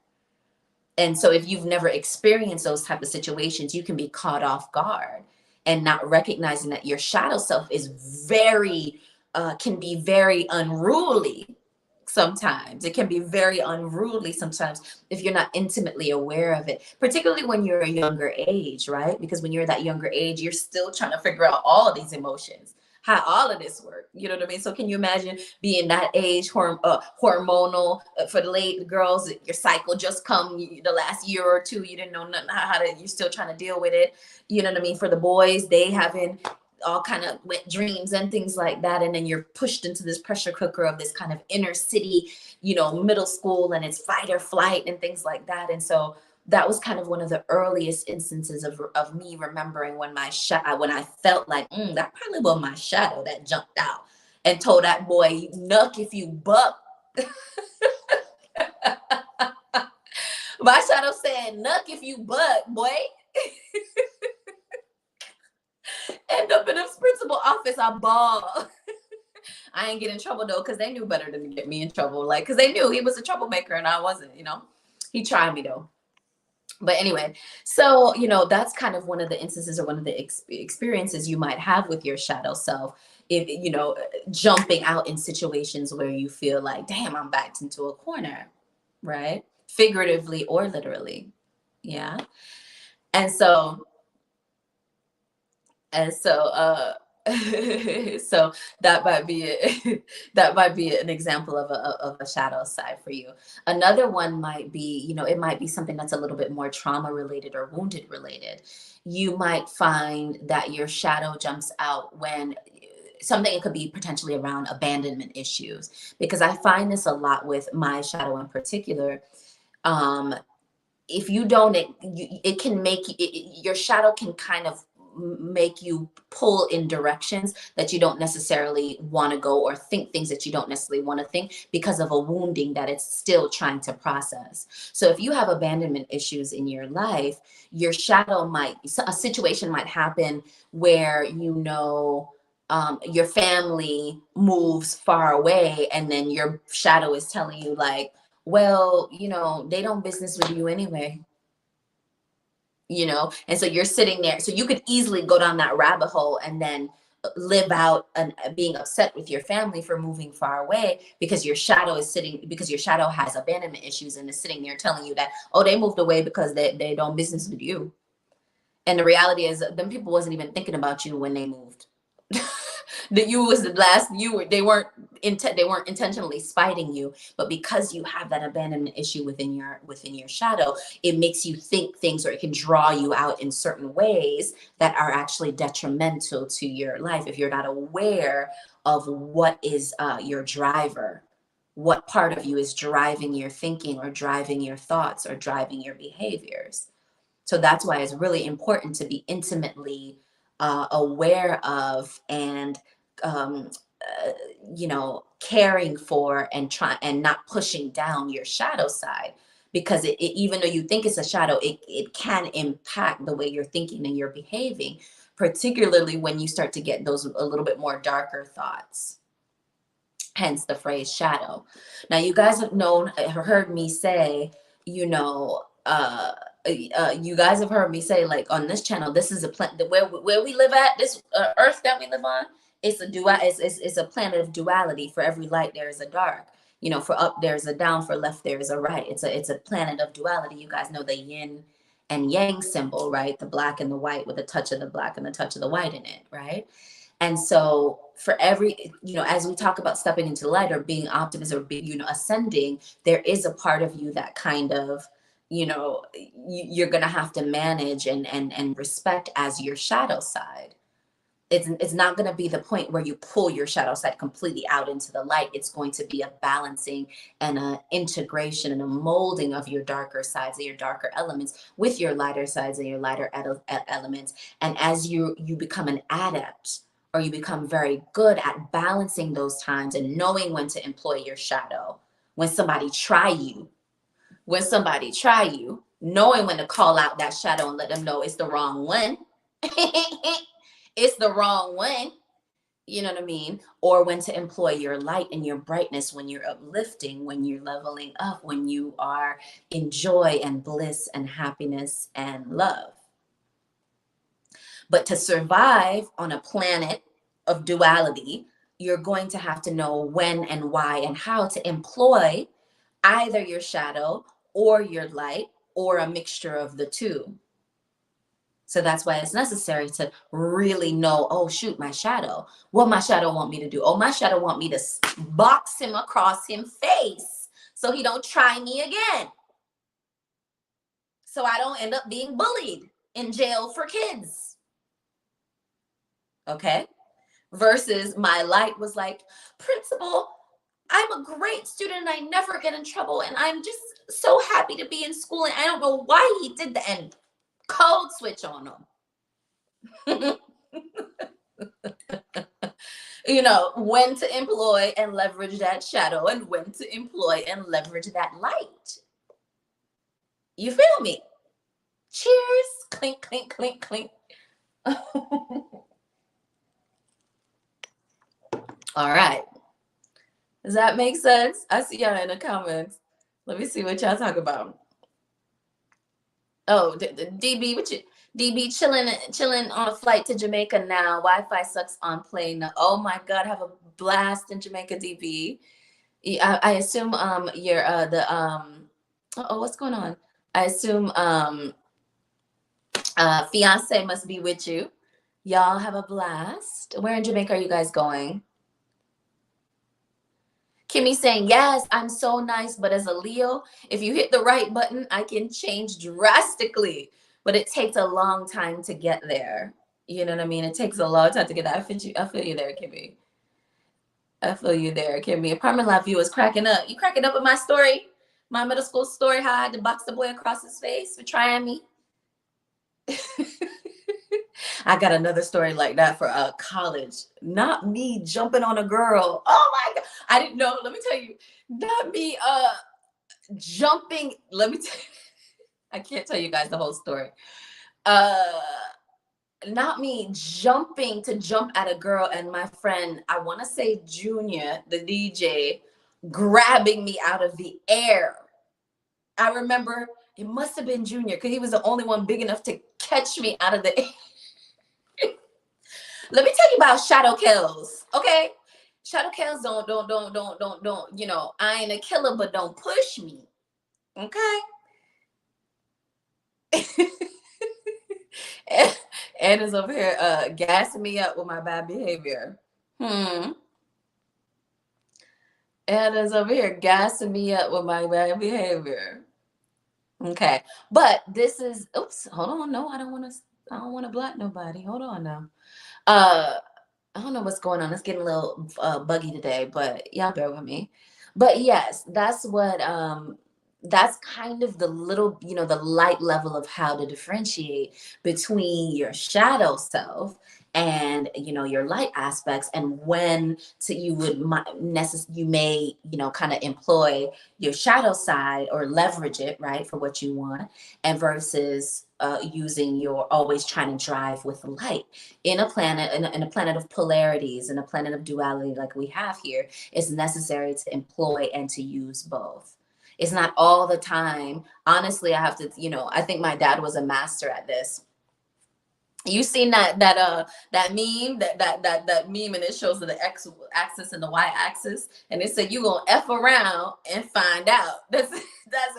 And so if you've never experienced those type of situations, you can be caught off guard and not recognizing that your shadow self is can be very unruly. Sometimes it can be very unruly sometimes if you're not intimately aware of it, particularly when you're a younger age, right? Because when you're that younger age, you're still trying to figure out all of these emotions, how all of this work. You know what I mean? So can you imagine being that age, hormonal, for the late girls, your cycle just come the last year or two, you didn't know nothing, you're still trying to deal with it. You know what I mean? For the boys, they having all kind of wet dreams and things like that, and then you're pushed into this pressure cooker of this kind of inner city, middle school, and it's fight or flight and things like that. And so that was kind of one of the earliest instances of me remembering when when I felt like that probably was my shadow that jumped out and told that boy, "Nuck if you buck." My shadow said, "Nuck if you buck, boy." End up in the principal office, I ball. I ain't get in trouble though, because they knew better than to get me in trouble. Like, because they knew he was a troublemaker and I wasn't, He tried me though. But anyway, so, that's kind of one of the instances or one of the experiences you might have with your shadow self. If, jumping out in situations where you feel like, damn, I'm backed into a corner, right? Figuratively or literally. Yeah. And so, so that might be it. That might be an example of a shadow side for you. Another one might be, it might be something that's a little bit more trauma related or wounded related. You might find that your shadow jumps out when something, it could be potentially around abandonment issues, because I find this a lot with my shadow in particular. If you don't, it can make your shadow can kind of make you pull in directions that you don't necessarily want to go, or think things that you don't necessarily want to think, because of a wounding that it's still trying to process. So if you have abandonment issues in your life, your shadow a situation might happen where, your family moves far away, and then your shadow is telling you like, well, they don't business with you anyway. And so you're sitting there, so you could easily go down that rabbit hole and then live out and being upset with your family for moving far away, because your shadow has abandonment issues and is sitting there telling you that, oh, they moved away because they don't business with you. And the reality is, them people wasn't even thinking about you when they moved. That you was the last, they weren't intentionally spiting you, but because you have that abandonment issue within your shadow, it makes you think things, or it can draw you out in certain ways that are actually detrimental to your life if you're not aware of what is your driver, what part of you is driving your thinking or driving your thoughts or driving your behaviors. So that's why it's really important to be intimately aware of, and caring for, and not pushing down your shadow side, because even though you think it's a shadow, it can impact the way you're thinking and you're behaving, particularly when you start to get those a little bit more darker thoughts. Hence the phrase shadow. Now, you guys have heard me say, you know, you guys have heard me say, like, on this channel, this is a planet where we live at, this earth that we live on. It's it's a planet of duality. For every light there is a dark. You know, for up there's a down, for left there is a right. It's a planet of duality. You guys know the yin and yang symbol, right? The black and the white, with a touch of the black and the touch of the white in it, right? And so for every, you know, as we talk about stepping into the light or being optimistic or being, you know, ascending, there is a part of you that kind of, you know, you're going to have to manage and respect as your shadow side. It's not going to be the point where you pull your shadow side completely out into the light. It's going to be a balancing and a integration and a molding of your darker sides and your darker elements with your lighter sides and your lighter elements. And as you become an adept, or you become very good at balancing those times and knowing when to employ your shadow, when somebody try you, knowing when to call out that shadow and let them know it's the wrong one. It's the wrong one. You know what I mean? Or when to employ your light and your brightness, when you're uplifting, when you're leveling up, when you are in joy and bliss and happiness and love. But to survive on a planet of duality, you're going to have to know when and why and how to employ either your shadow or your light, or a mixture of the two. So that's why it's necessary to really know, oh, shoot, my shadow. What my shadow want me to do? Oh, my shadow want me to box him across him face so he don't try me again. So I don't end up being bullied in jail for kids. Okay? Versus my light was like, principal, I'm a great student and I never get in trouble. And I'm just so happy to be in school. And I don't know why he did that. And code switch on him. You know, when to employ and leverage that shadow and when to employ and leverage that light. You feel me? Cheers. Clink, clink, clink, clink. All right. Does that make sense? I see y'all in the comments. Let me see what y'all talk about. Oh, DB, what you? DB chilling on a flight to Jamaica now. Wi-Fi sucks on plane. Oh my God, have a blast in Jamaica, DB. I assume you're what's going on? I assume fiance must be with you. Y'all have a blast. Where in Jamaica are you guys going? Kimmy saying, yes, I'm so nice, but as a Leo, if you hit the right button, I can change drastically. But it takes a long time to get there. You know what I mean? It takes a long time to get there. I feel you there, Kimmy. I feel you there, Kimmy. Apartment Life view is cracking up. You cracking up with my story? My middle school story, how I had to box the boy across his face for trying me. I got another story like that for college. Not me jumping on a girl. Oh my God. I didn't know. Let me tell you. Not me jumping. Let me tell you. I can't tell you guys the whole story. Not me jumping to jump at a girl and my friend, I want to say Junior, the DJ, grabbing me out of the air. I remember it must have been Junior because he was the only one big enough to catch me out of the air. Let me tell you about Shadow Kells, okay? Shadow Kells don't, you know, I ain't a killer, but don't push me, okay? And is over here gassing me up with my bad behavior. And is over here gassing me up with my bad behavior. Okay, but this is, oops, hold on. No, I don't want to block nobody. Hold on now. I don't know what's going on. It's getting a little buggy today, but y'all bear with me. But yes, that's what that's kind of the little, you know, the light level of how to differentiate between your shadow self and your light aspects, and when you may kind of employ your shadow side or leverage it, right, for what you want, and versus using your always trying to drive with light in a planet, in a planet of polarities, in a planet of duality like we have here. It's necessary to employ and to use both. It's not all the time. Honestly, I have to, I think my dad was a master at this. You seen that meme, that meme, and it shows the X axis and the Y axis, and it said you gonna F around and find out. That's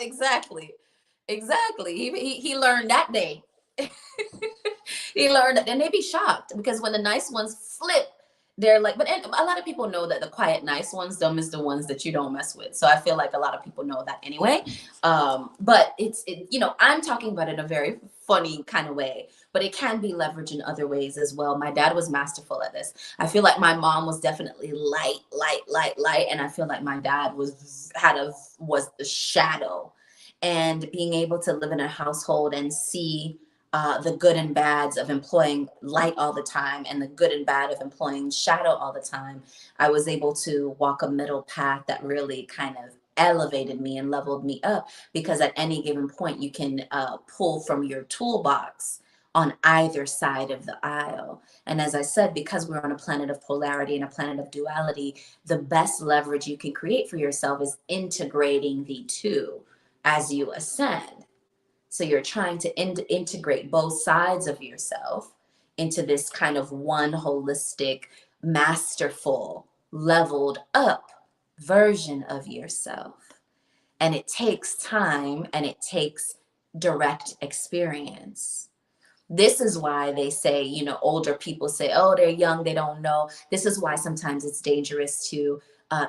exactly. He learned that day. He learned, and they be shocked because when the nice ones flip, they're like, but a lot of people know that the quiet nice ones, them is the ones that you don't mess with. So I feel like a lot of people know that anyway. But I'm talking about it in a very funny kind of way, but it can be leveraged in other ways as well. My dad was masterful at this. I feel like my mom was definitely light, and I feel like my dad was the shadow. And being able to live in a household and see the good and bads of employing light all the time and the good and bad of employing shadow all the time, I was able to walk a middle path that really kind of elevated me and leveled me up, because at any given point you can pull from your toolbox on either side of the aisle. And as I said, because we're on a planet of polarity and a planet of duality, the best leverage you can create for yourself is integrating the two as you ascend. So you're trying to integrate both sides of yourself into this kind of one holistic, masterful, leveled up version of yourself. And it takes time and it takes direct experience. This is why they say, older people say, oh, they're young, they don't know. This is why sometimes it's dangerous to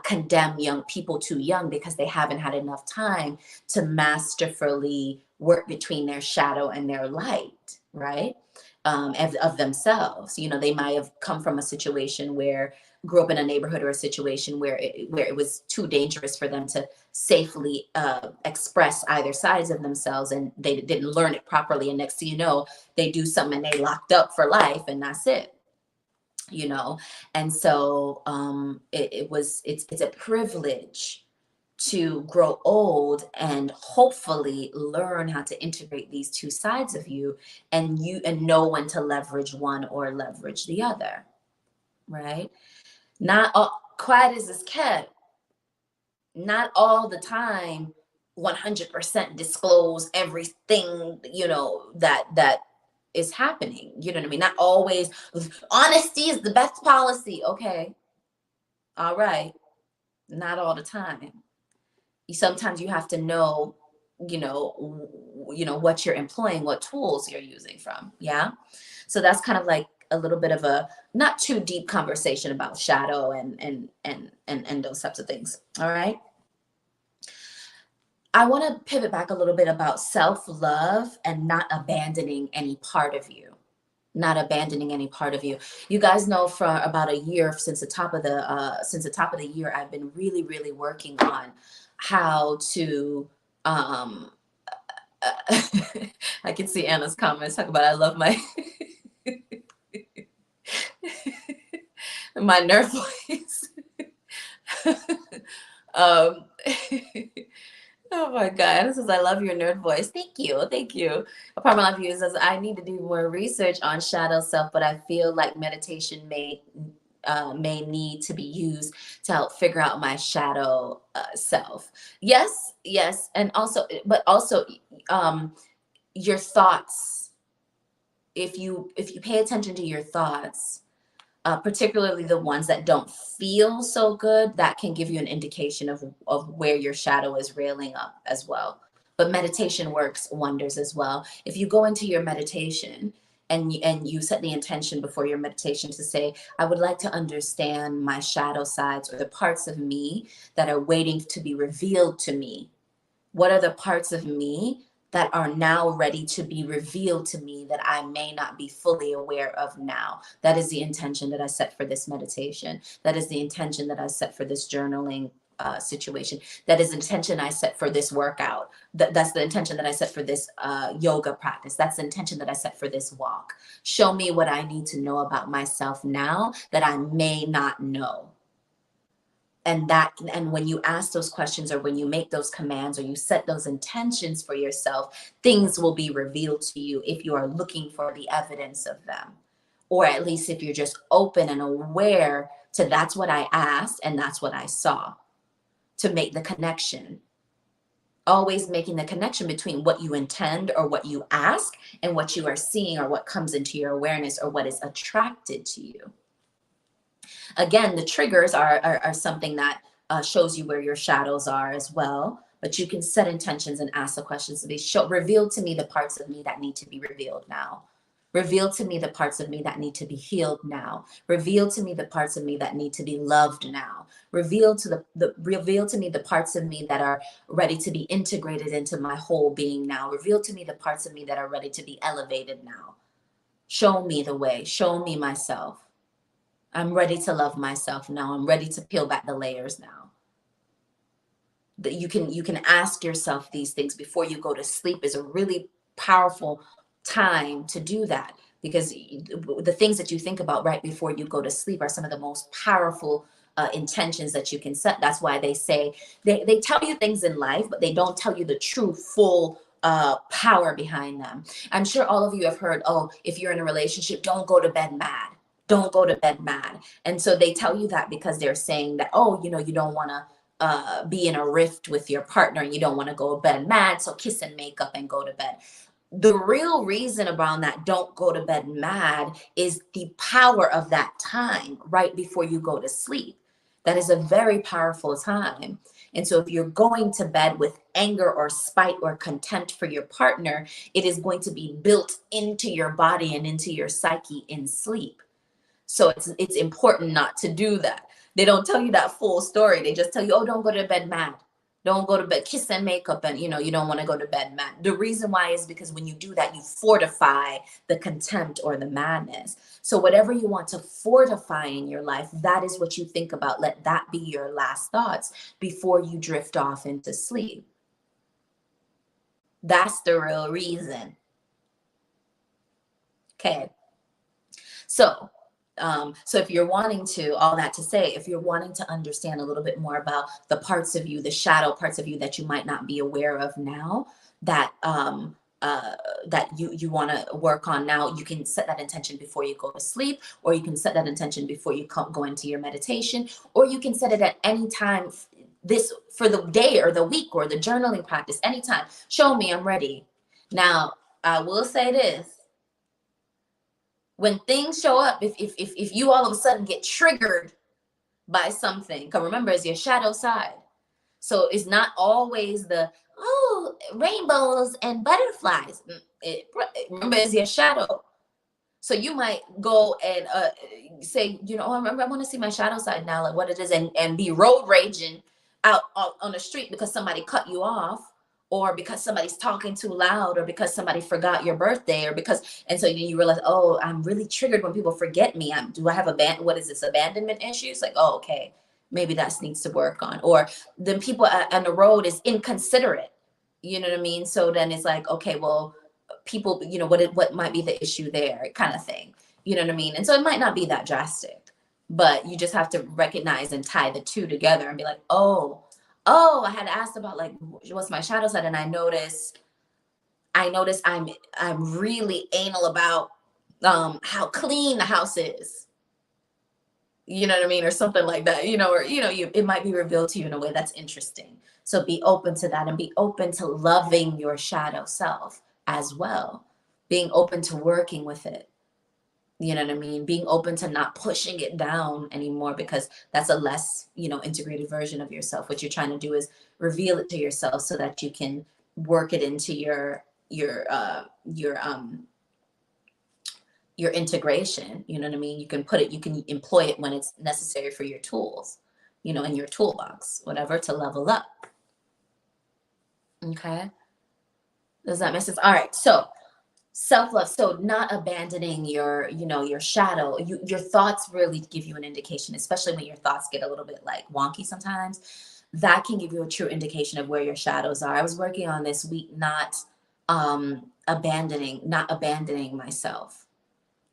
condemn young people too young, because they haven't had enough time to masterfully work between their shadow and their light, right? Of themselves. They might have come from a situation where grew up in a neighborhood or a situation where it was too dangerous for them to safely express either sides of themselves, and they didn't learn it properly, and next thing you know, they do something and they locked up for life, and that's it. And so it's a privilege to grow old and hopefully learn how to integrate these two sides of you, and know when to leverage one or leverage the other, right? Not all, quiet as is kept, not all the time 100% disclose everything, that is happening. You know what I mean? Not always. Honesty is the best policy. Okay. All right. Not all the time. Sometimes you have to know, what you're employing, what tools you're using from. Yeah. So that's kind of like a little bit of a not too deep conversation about shadow and those types of things. All right. I want to pivot back a little bit about self-love and not abandoning any part of you. Not abandoning any part of you. You guys know, for about a year, since the top of the year, I've been really, really working on how to I can see Anna's comments talk about I love my my nerd voice. um Oh my God. This is, I love your nerd voice. Thank you. Thank you. A part of my life says I need to do more research on shadow self, but I feel like meditation may need to be used to help figure out my shadow self. Yes, yes. And also, but also your thoughts. If you pay attention to your thoughts, particularly the ones that don't feel so good, that can give you an indication of where your shadow is railing up as well. But meditation works wonders as well. If you go into your meditation and you set the intention before your meditation to say, I would like to understand my shadow sides, or the parts of me that are waiting to be revealed to me. What are the parts of me that are now ready to be revealed to me that I may not be fully aware of now? That is the intention that I set for this meditation. That is the intention that I set for this journaling situation. That is the intention I set for this workout. That's the intention that I set for this yoga practice. That's the intention that I set for this walk. Show me what I need to know about myself now that I may not know. And when you ask those questions, or when you make those commands, or you set those intentions for yourself, things will be revealed to you if you are looking for the evidence of them, or at least if you're just open and aware to that's what I asked and that's what I saw, to make the connection. Always making the connection between what you intend or what you ask and what you are seeing, or what comes into your awareness, or what is attracted to you. Again, the triggers are something that shows you where your shadows are as well. But you can set intentions and ask the questions to be reveal to me the parts of me that need to be revealed now. Reveal to me the parts of me that need to be healed now. Reveal to me the parts of me that need to be loved now. Reveal to me the parts of me that are ready to be integrated into my whole being now. Reveal to me the parts of me that are ready to be elevated now. Show me the way. Show me myself. I'm ready to love myself now. I'm ready to peel back the layers now. That you can ask yourself these things before you go to sleep is a really powerful time to do that, because the things that you think about right before you go to sleep are some of the most powerful intentions that you can set. That's why they say they tell you things in life, but they don't tell you the true full power behind them. I'm sure all of you have heard, oh, if you're in a relationship, don't go to bed mad. Don't go to bed mad. And so they tell you that because they're saying that, oh, you don't want to be in a rift with your partner, and you don't want to go to bed mad. So kiss and make up and go to bed. The real reason around that don't go to bed mad is the power of that time right before you go to sleep. That is a very powerful time. And so if you're going to bed with anger or spite or contempt for your partner, it is going to be built into your body and into your psyche in sleep. So it's important not to do that. They don't tell you that full story. They just tell you, oh, don't go to bed mad. Don't go to bed, kiss and make up, and you don't want to go to bed mad. The reason why is because when you do that, you fortify the contempt or the madness. So whatever you want to fortify in your life, that is what you think about. Let that be your last thoughts before you drift off into sleep. That's the real reason. Okay. So if you're wanting to, all that to say, if you're wanting to understand a little bit more about the parts of you, the shadow parts of you that you might not be aware of now, that that you want to work on now, you can set that intention before you go to sleep, or you can set that intention before you go into your meditation, or you can set it at any time for the day or the week or the journaling practice, anytime. Show me I'm ready. Now, I will say this. When things show up, if you all of a sudden get triggered by something, because remember, it's your shadow side. So it's not always the, oh, rainbows and butterflies. Remember, it's your shadow. So you might go and say, I want to see my shadow side now, like what it is, and be road raging out on the street because somebody cut you off, or because somebody's talking too loud, or because somebody forgot your birthday, and so you realize, oh, I'm really triggered when people forget me. Do I have what is this, abandonment issues? Like, oh, okay, maybe that needs to work on. Or then people on the road is inconsiderate. You know what I mean? So then it's like, okay, well, people, what might be the issue there, kind of thing. You know what I mean? And so it might not be that drastic, but you just have to recognize and tie the two together and be like, oh, I had asked about like what's my shadow side, and I noticed I'm really anal about how clean the house is. You know what I mean? Or something like that, it might be revealed to you in a way that's interesting. So be open to that, and be open to loving your shadow self as well. Being open to working with it. You know what I mean? Being open to not pushing it down anymore, because that's a less, integrated version of yourself. What you're trying to do is reveal it to yourself so that you can work it into your integration. You know what I mean? You can employ it when it's necessary for your tools, in your toolbox, whatever, to level up. Okay. Does that make sense? All right. So self-love. So not abandoning your shadow. Your thoughts really give you an indication, especially when your thoughts get a little bit like wonky sometimes. that can give you a true indication of where your shadows are. I was working on this week, not abandoning myself.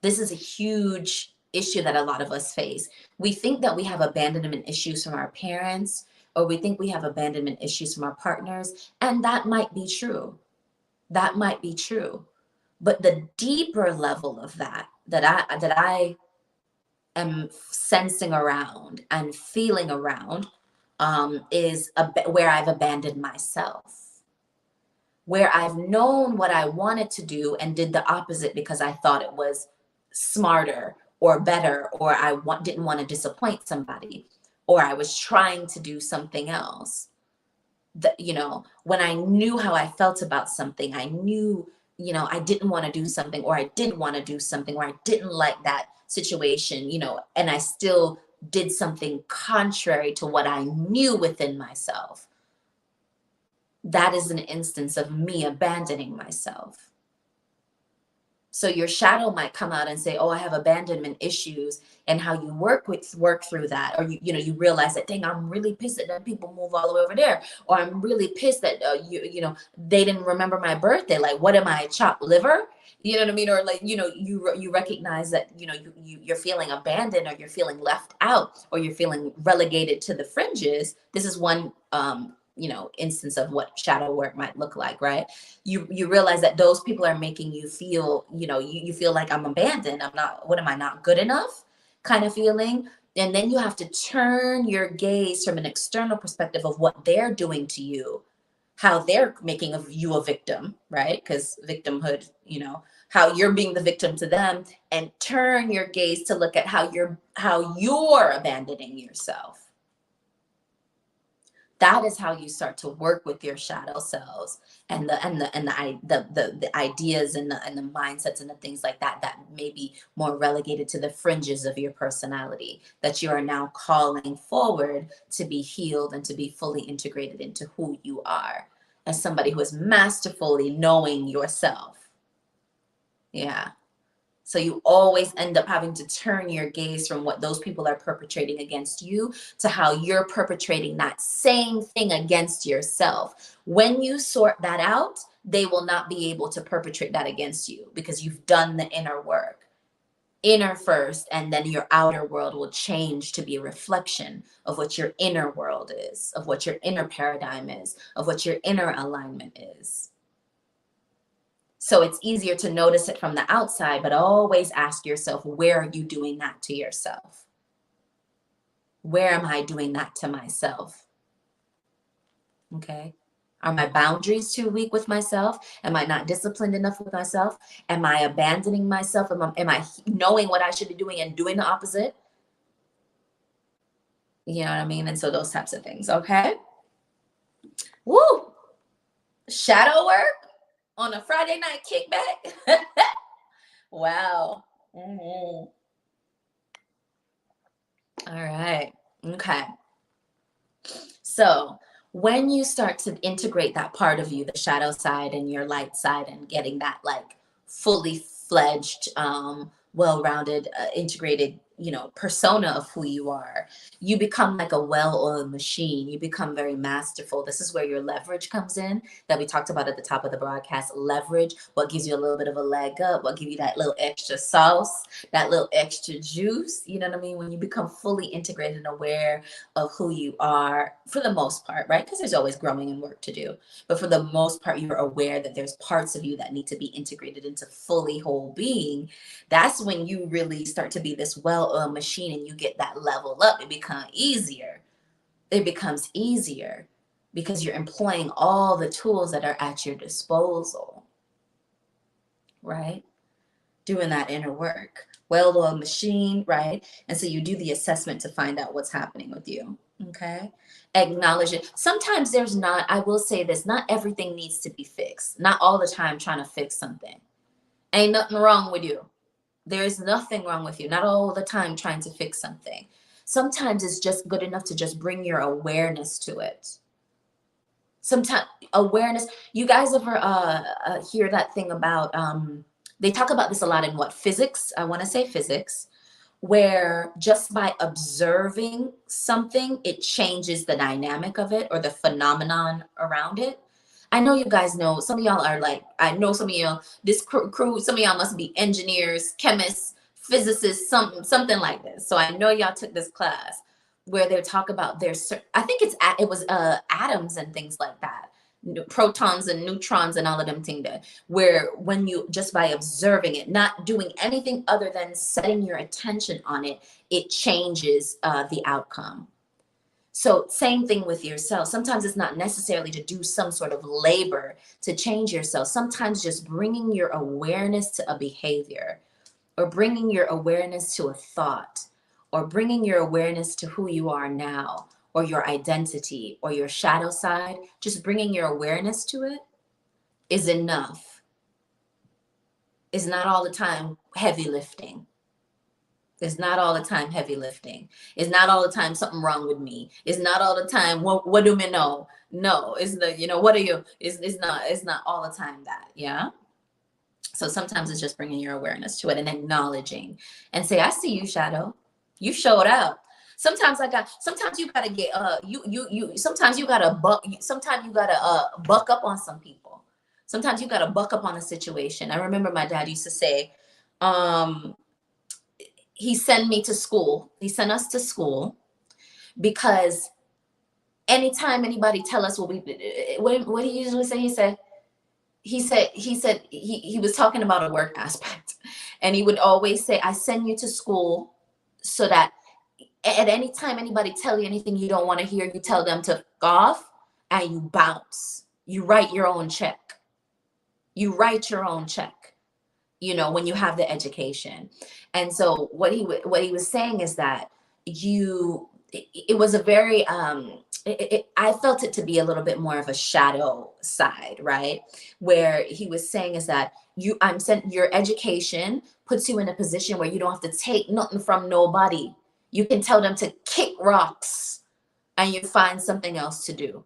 This is a huge issue that a lot of us face. We think that we have abandonment issues from our parents, or we think we have abandonment issues from our partners, and that might be true. That might be true. But the deeper level of that I am sensing around and feeling around is where I've abandoned myself, where I've known what I wanted to do and did the opposite because I thought it was smarter or better, or didn't want to disappoint somebody, or I was trying to do something else. That, when I knew how I felt about something, I knew, I didn't want to do something, or I did want to do something, or I didn't like that situation, and I still did something contrary to what I knew within myself. That is an instance of me abandoning myself. So your shadow might come out and say, oh, I have abandonment issues, and how you work through that. Or, you realize that, dang, I'm really pissed that people move all the way over there. Or I'm really pissed that, they didn't remember my birthday. Like, what am I, chopped liver? You know what I mean? Or like, you recognize that, you're feeling abandoned, or you're feeling left out, or you're feeling relegated to the fringes. This is one, instance of what shadow work might look like, right? You realize that those people are making you feel, you feel like I'm abandoned. What am I, not good enough kind of feeling? And then you have to turn your gaze from an external perspective of what they're doing to you, how they're making of you a victim, right? Because victimhood, how you're being the victim to them, and turn your gaze to look at how you're abandoning yourself. That is how you start to work with your shadow selves and the ideas and the mindsets and the things like that may be more relegated to the fringes of your personality, that you are now calling forward to be healed and to be fully integrated into who you are as somebody who is masterfully knowing yourself. Yeah. So you always end up having to turn your gaze from what those people are perpetrating against you to how you're perpetrating that same thing against yourself. When you sort that out, they will not be able to perpetrate that against you, because you've done the inner work. Inner first, and then your outer world will change to be a reflection of what your inner world is, of what your inner paradigm is, of what your inner alignment is. So it's easier to notice it from the outside, but always ask yourself, where are you doing that to yourself? Where am I doing that to myself? Okay. Are my boundaries too weak with myself? Am I not disciplined enough with myself? Am I abandoning myself? Am I knowing what I should be doing and doing the opposite? You know what I mean? And so those types of things. Okay. Woo. Shadow work on a Friday night kickback. Wow. Mm-hmm. All right. Okay. So when you start to integrate that part of you, the shadow side and your light side, and getting that like fully fledged, well-rounded, integrated, persona of who you are, you become like a well-oiled machine. You become very masterful. This is where your leverage comes in, that we talked about at the top of the broadcast. Leverage, what gives you a little bit of a leg up, what gives you that little extra sauce, that little extra juice. You know what I mean? When you become fully integrated and aware of who you are, for the most part, right? Because there's always growing and work to do. But for the most part, you're aware that there's parts of you that need to be integrated into fully whole being. That's when you really start to be this well-oiled machine, and you get that level up. It becomes easier. It becomes easier because you're employing all the tools that are at your disposal, right? Doing that inner work. Well-oiled machine, right? And so you do the assessment to find out what's happening with you. Okay. Acknowledge it. Sometimes there's not, I will say this, not everything needs to be fixed. Not all the time trying to fix something. Ain't nothing wrong with you. There is nothing wrong with you. Not all the time trying to fix something. Sometimes it's just good enough to just bring your awareness to it. Sometimes awareness, you guys ever hear that thing about, they talk about this a lot in physics. I want to say physics, where just by observing something, it changes the dynamic of it or the phenomenon around it. I know you guys know, some of y'all are like, I know some of y'all, this crew, some of y'all must be engineers, chemists, physicists, something like this. So I know y'all took this class where they talk about their, I think it was atoms and things like that, protons and neutrons and all of them things there, where when you, just by observing it, not doing anything other than setting your attention on it, it changes the outcome. So same thing with yourself. Sometimes it's not necessarily to do some sort of labor to change yourself. Sometimes just bringing your awareness to a behavior, or bringing your awareness to a thought, or bringing your awareness to who you are now, or your identity, or your shadow side, just bringing your awareness to it is enough. It's not all the time heavy lifting. It's not all the time heavy lifting. It's not all the time something wrong with me. It's not all the time, what do me know? No, it's the, what are you, it's not all the time that, yeah? So sometimes it's just bringing your awareness to it and acknowledging and say, I see you, shadow. You showed up. Sometimes you gotta get sometimes you gotta buck up on some people. Sometimes you gotta buck up on a situation. I remember my dad used to say, he sent me to school. He sent us to school because anytime anybody tell us what did he usually say? He said he was talking about a work aspect, and he would always say, I send you to school so that at any time anybody tell you anything you don't want to hear, you tell them to fuck off and you bounce. You write your own check. You write your own check, when you have the education. And so what he was saying is that it was a very, I felt it to be a little bit more of a shadow side, right? Where he was saying is that your education puts you in a position where you don't have to take nothing from nobody. You can tell them to kick rocks and you find something else to do.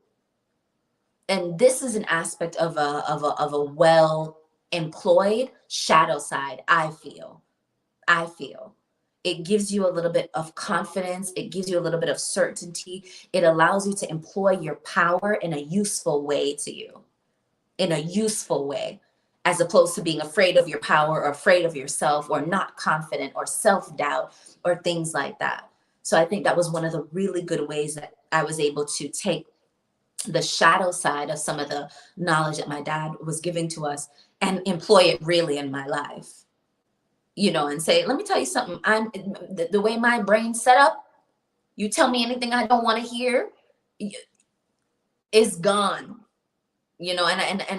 And this is an aspect of a well employed shadow side. I feel it gives you a little bit of confidence. It gives you a little bit of certainty. It allows you to employ your power in a useful way to you, in a useful way, as opposed to being afraid of your power or afraid of yourself or not confident or self-doubt or things like that. So I think that was one of the really good ways that I was able to take the shadow side of some of the knowledge that my dad was giving to us and employ it really in my life, and say, let me tell you something. I'm the way my brain's set up. You tell me anything I don't want to hear, it's gone, and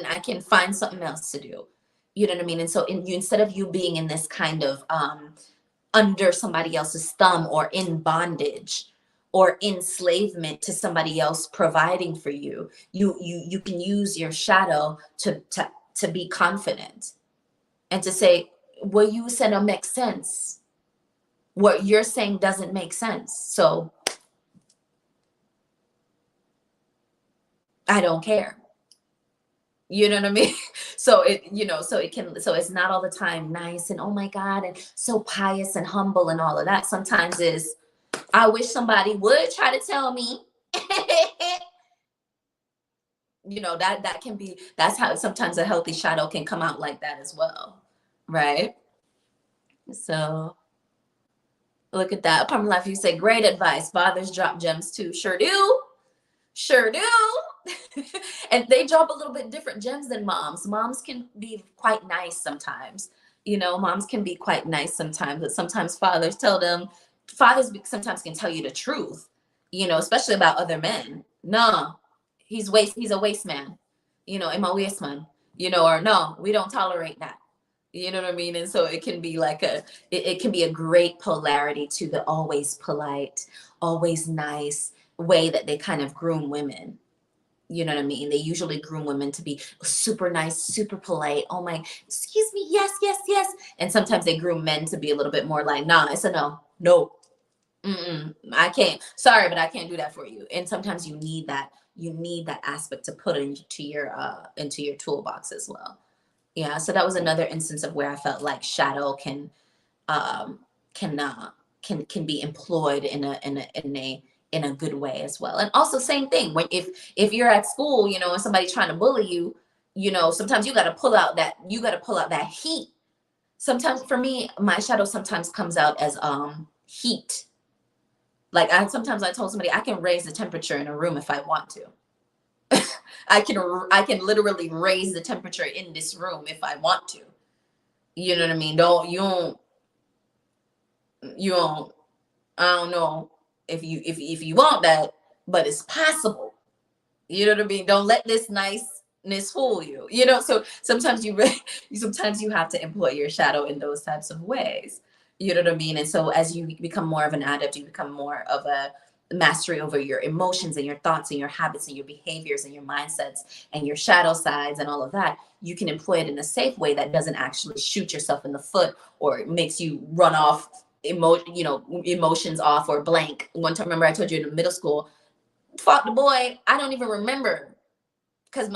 I can find something else to do. You know what I mean? And so instead of you being in this kind of under somebody else's thumb or in bondage or enslavement to somebody else providing for you, you can use your shadow to be confident and to say, what you said don't make sense. What you're saying doesn't make sense. So I don't care. You know what I mean? So so it's not all the time nice and oh my God, and so pious and humble and all of that. Sometimes is, I wish somebody would try to tell me. That can be, that's how sometimes a healthy shadow can come out like that as well. Right? So look at that. Upon life, you say, great advice. Fathers drop gems too. Sure do. Sure do. And they drop a little bit different gems than moms. Moms can be quite nice sometimes. Moms can be quite nice sometimes, but sometimes fathers sometimes can tell you the truth, especially about other men. No, he's a waste man, in my waste man, or no, we don't tolerate that. You know what I mean? And so it can be like it can be a great polarity to the always polite, always nice way that they kind of groom women. You know what I mean? They usually groom women to be super nice, super polite. Oh my, excuse me. Yes, yes, yes. And sometimes they groom men to be a little bit more like, nah, it's a no. No. I can't. Sorry, but I can't do that for you. And sometimes you need that. You need that aspect to put into your toolbox as well. Yeah. So that was another instance of where I felt like shadow can can be employed in a good way as well. And also same thing when if you're at school, you know, and somebody's trying to bully you, you know, sometimes you got to pull out that heat. Sometimes for me, my shadow sometimes comes out as heat. Like sometimes I told somebody I can raise the temperature in a room if I want to. I can literally raise the temperature in this room if I want to. You know what I mean? You don't I don't know if you want that, but it's possible. You know what I mean? Don't let this niceness fool you. You know, so sometimes sometimes you have to employ your shadow in those types of ways. You know what I mean? And so as you become more of an adept, you become more of a mastery over your emotions and your thoughts and your habits and your behaviors and your mindsets and your shadow sides and all of that. You can employ it in a safe way that doesn't actually shoot yourself in the foot or makes you run off emotions off or blank. One time, remember I told you in middle school, fought the boy. I don't even remember because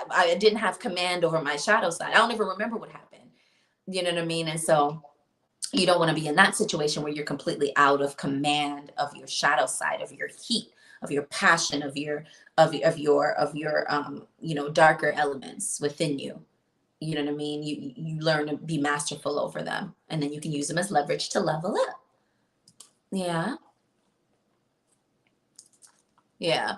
I didn't have command over my shadow side. I don't even remember what happened. You know what I mean? And so you don't want to be in that situation where you're completely out of command of your shadow side, of your heat, of your passion, of your darker elements within you. You know what I mean? You learn to be masterful over them, and then you can use them as leverage to level up. Yeah. Yeah.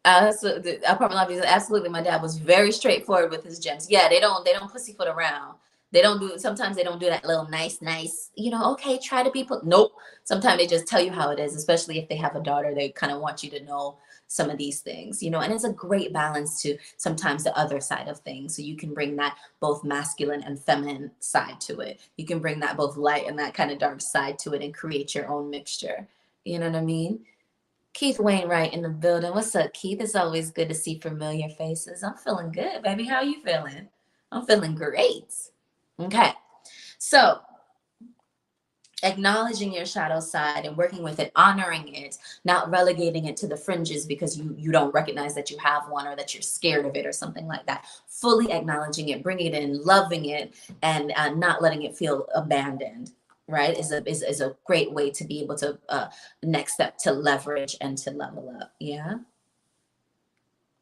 Absolutely. I probably love you. Absolutely. My dad was very straightforward with his gems. Yeah, they don't pussyfoot around. They don't do sometimes they don't do that little nice, okay, try to be put. Nope. Sometimes they just tell you how it is, especially if they have a daughter. They kind of want you to know some of these things, and it's a great balance to sometimes the other side of things. So you can bring that both masculine and feminine side to it. You can bring that both light and that kind of dark side to it and create your own mixture. You know what I mean? Keith Wainwright in the building. What's up, Keith? It's always good to see familiar faces. I'm feeling good, baby. How are you feeling? I'm feeling great. Okay. So, acknowledging your shadow side and working with it, honoring it, not relegating it to the fringes because you don't recognize that you have one or that you're scared of it or something like that. Fully acknowledging it, bringing it in, loving it, and not letting it feel abandoned. Right, is a great way to be able to next step to leverage and to level up. Yeah.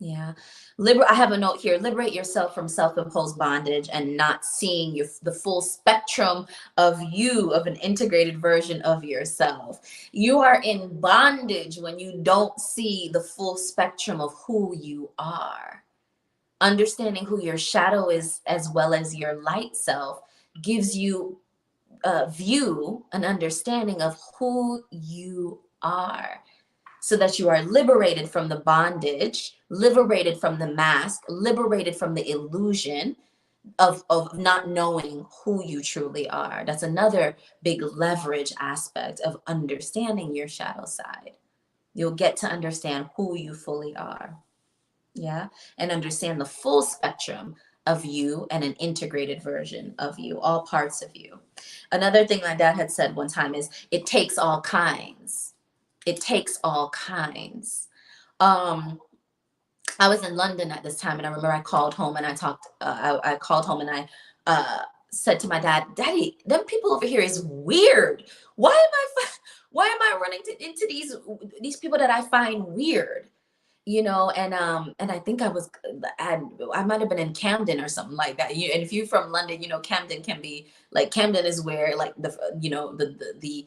I have a note here: liberate yourself from self-imposed bondage and not seeing the full spectrum of an integrated version of yourself. You are in bondage when you don't see the full spectrum of who you are. Understanding who your shadow is as well as your light self gives you an understanding of who you are, so that you are liberated from the bondage, liberated from the mask, liberated from the illusion of not knowing who you truly are. That's another big leverage aspect of understanding your shadow side. You'll get to understand who you fully are. Yeah. And understand the full spectrum of you and an integrated version of you, all parts of you. Another thing my dad had said one time is it takes all kinds. It takes all kinds. I was in London at this time, and I remember I called home and I talked. I called home and I said to my dad, "Daddy, them people over here is weird. Why am I running into these people that I find weird?" And I think I might have been in Camden or something like that. And if you're from London, Camden can be like, Camden is where like the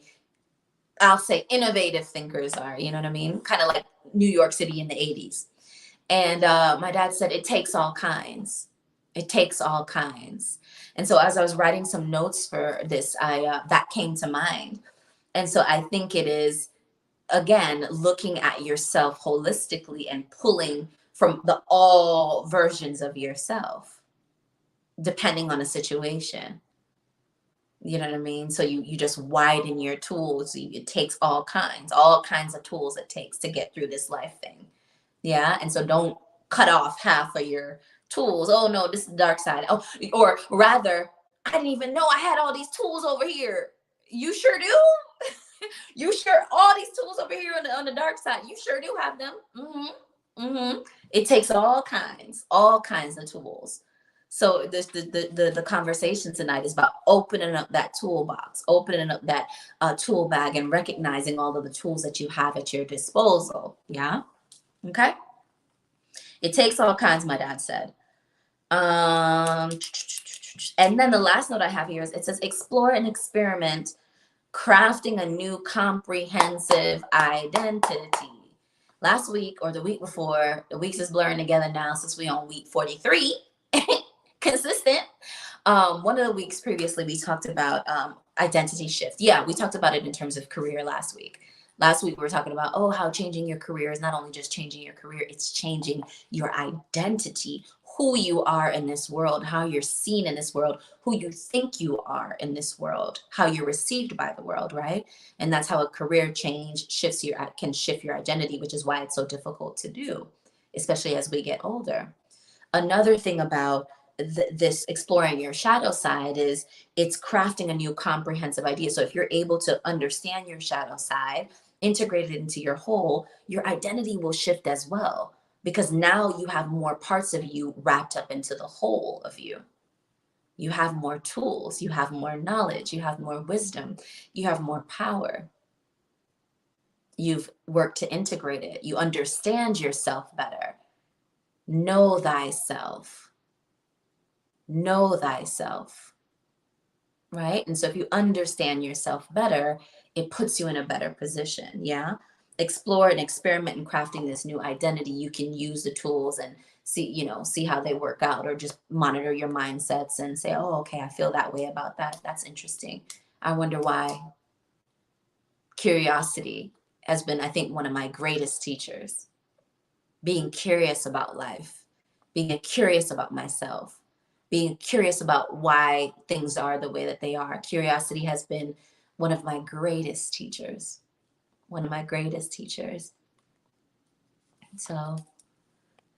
I'll say innovative thinkers are, you know what I mean? Kind of like New York City in the 80s. And my dad said, it takes all kinds. It takes all kinds. And so as I was writing some notes for this, that came to mind. And so I think it is, again, looking at yourself holistically and pulling from all versions of yourself, depending on the situation. You know what I mean? So you just widen your tools. It takes all kinds of tools it takes to get through this life thing. Yeah. And so don't cut off half of your tools. Oh no, this is the dark side. Oh, or rather, I didn't even know I had all these tools over here. You sure do? You sure all these tools over here on the dark side? You sure do have them. It takes all kinds of tools So the conversation tonight is about opening up that toolbox, opening up that tool bag, and recognizing all of the tools that you have at your disposal. Yeah. Okay. It takes all kinds, my dad said. Um, and then the last note I have here is it says explore and experiment, crafting a new comprehensive identity. Last week or the week before, the weeks is blurring together now since we on week 43. Consistent. One of the weeks previously we talked about identity shift. Yeah, we talked about it in terms of career last week. Last week we were talking about how changing your career is not only just changing your career, it's changing your identity, who you are in this world, how you're seen in this world, who you think you are in this world, how you're received by the world, right? And that's how a career change can shift your identity, which is why it's so difficult to do, especially as we get older. Another thing about this exploring your shadow side is it's crafting a new comprehensive idea. So if you're able to understand your shadow side, integrate it into your whole, your identity will shift as well, because now you have more parts of you wrapped up into the whole of you. You have more tools, you have more knowledge, you have more wisdom, you have more power. You've worked to integrate it. You understand yourself better. Know thyself. Know thyself. Right? And so if you understand yourself better, it puts you in a better position. Yeah. Explore and experiment in crafting this new identity. You can use the tools and see how they work out, or just monitor your mindsets and say, oh, okay, I feel that way about that. That's interesting. I wonder why. Curiosity has been, I think, one of my greatest teachers. Being curious about life, being curious about myself, being curious about why things are the way that they are. Curiosity has been one of my greatest teachers. One of my greatest teachers. So,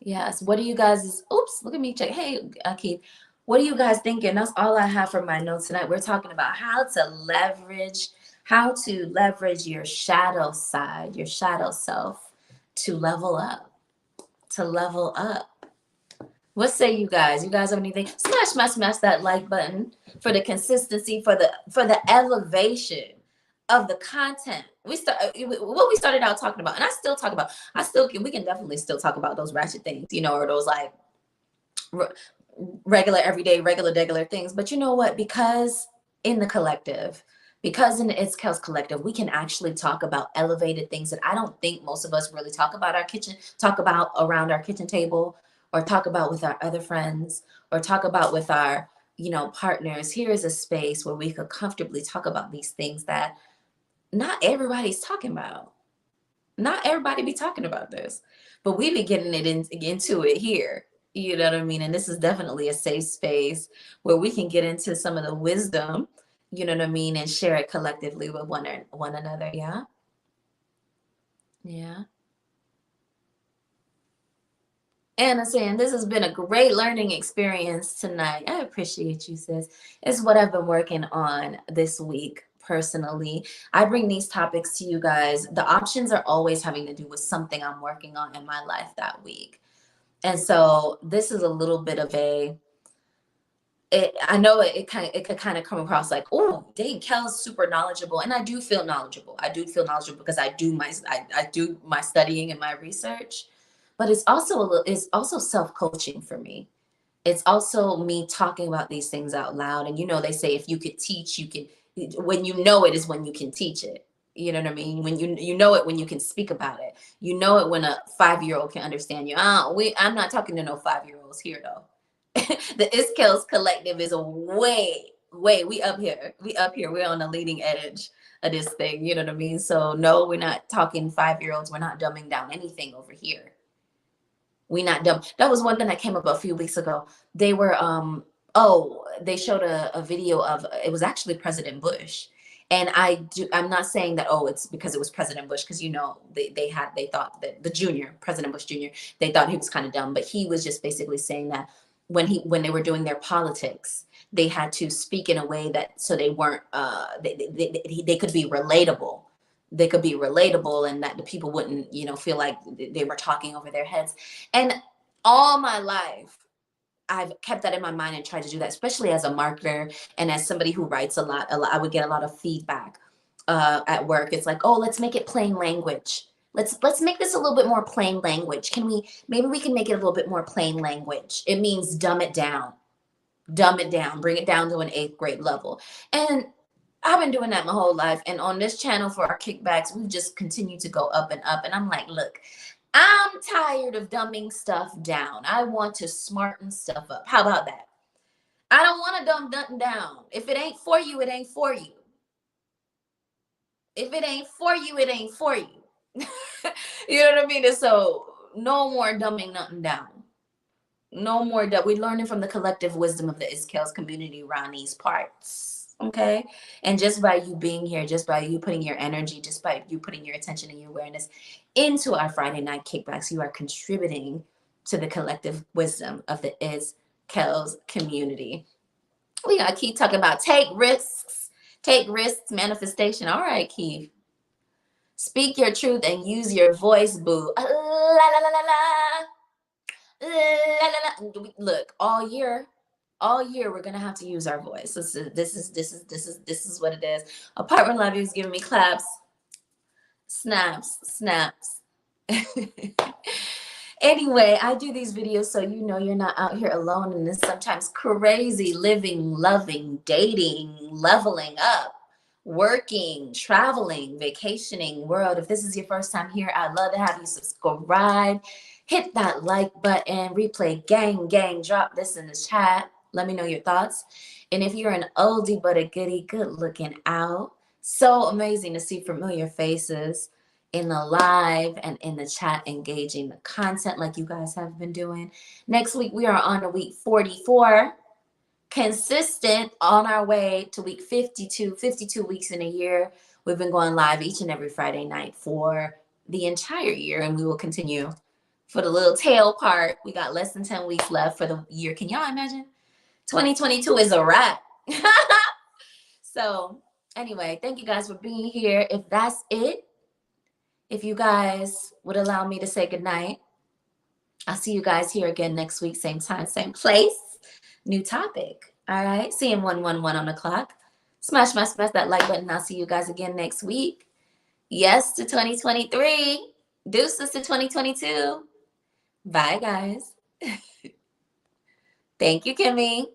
yes. What do you guys? Oops, look at me check. Hey, Keith, what are you guys thinking? That's all I have for my notes tonight. We're talking about how to leverage your shadow side, your shadow self, to level up. To level up. What say you guys? You guys have anything? Smash that like button for the consistency, for the elevation of the content. What we started out talking about, and I still talk about. We can definitely still talk about those ratchet things, or those like regular, everyday, regular things. But you know what? Because in the collective, because in the It's Kells collective, we can actually talk about elevated things that I don't think most of us really talk about around our kitchen table, or talk about with our other friends, or talk about with our, partners. Here is a space where we could comfortably talk about these things that not everybody's talking about. Not everybody be talking about this, but we be getting into it here. You know what I mean? And this is definitely a safe space where we can get into some of the wisdom, you know what I mean, and share it collectively with one another. Yeah. Yeah. Anna saying, this has been a great learning experience tonight. I appreciate you, sis. It's what I've been working on this week personally. I bring these topics to you guys. The options are always having to do with something I'm working on in my life that week. And so this is a little bit of I know it could kind of come across like, oh, dang, Kel's super knowledgeable. And I do feel knowledgeable. Because I do my studying and my research. But it's also self-coaching for me. It's also me talking about these things out loud. And they say if you could teach, you can. When you know it is when you can teach it. You know what I mean? When you know it, when you can speak about it. You know it when a 5-year-old can understand you. I'm not talking to no 5-year-olds here though. The Kells collective is we up here. We're on the leading edge of this thing. You know what I mean? So no, we're not talking 5-year-olds. We're not dumbing down anything over here. We not dumb. That was one thing that came up a few weeks ago. They were they showed a video of, it was actually President Bush. And I'm not saying that, it's because it was President Bush, because they thought that the junior, President Bush Jr., they thought he was kind of dumb, but he was just basically saying that when they were doing their politics, they had to speak in a way that so they weren't they could be relatable. They could be relatable, and that the people wouldn't, feel like they were talking over their heads. And all my life, I've kept that in my mind and tried to do that, especially as a marketer and as somebody who writes a lot. I would get a lot of feedback at work. It's like, oh, let's make it plain language. Let's make this a little bit more plain language. Maybe we can make it a little bit more plain language. It means dumb it down. Dumb it down, bring it down to an 8th grade level. And I've been doing that my whole life. And on this channel for our kickbacks, we just continue to go up and up. And I'm like, look, I'm tired of dumbing stuff down. I want to smarten stuff up. How about that? I don't want to dumb nothing down. If it ain't for you, it ain't for you. If it ain't for you, it ain't for you. You know what I mean? And so no more dumbing nothing down. No more that we're learning from the collective wisdom of the Kells community around these parts. Okay. And just by you being here, just by you putting your energy, just by you putting your attention and your awareness into our Friday Night Kickbacks, you are contributing to the collective wisdom of the Kells community. We gotta keep talking about take risks, manifestation. All right, Keith. Speak your truth and use your voice, boo. La, la, la, la, la. Look, all year we're gonna have to use our voice. This is what it is. Apartment lobby is giving me claps, snaps. Anyway, I do these videos so you know you're not out here alone in this sometimes crazy living, loving, dating, leveling up, working, traveling, vacationing world. If this is your first time here, I'd love to have you subscribe. Hit that like button, replay gang, drop this in the chat. Let me know your thoughts. And if you're an oldie but a goodie, good looking out. So amazing to see familiar faces in the live and in the chat, engaging the content like you guys have been doing. Next week, we are on to week 44. Consistent on our way to week 52 weeks in a year. We've been going live each and every Friday night for the entire year, and we will continue for the little tail part. We got less than 10 weeks left for the year. Can y'all imagine? 2022 is a wrap. So anyway, thank you guys for being here. If that's it, if you guys would allow me to say goodnight, I'll see you guys here again next week, same time, same place, new topic. All right, seeing 111 on the clock. Smash that like button. I'll see you guys again next week. Yes to 2023. Deuces to 2022. Bye, guys. Thank you, Kimmy.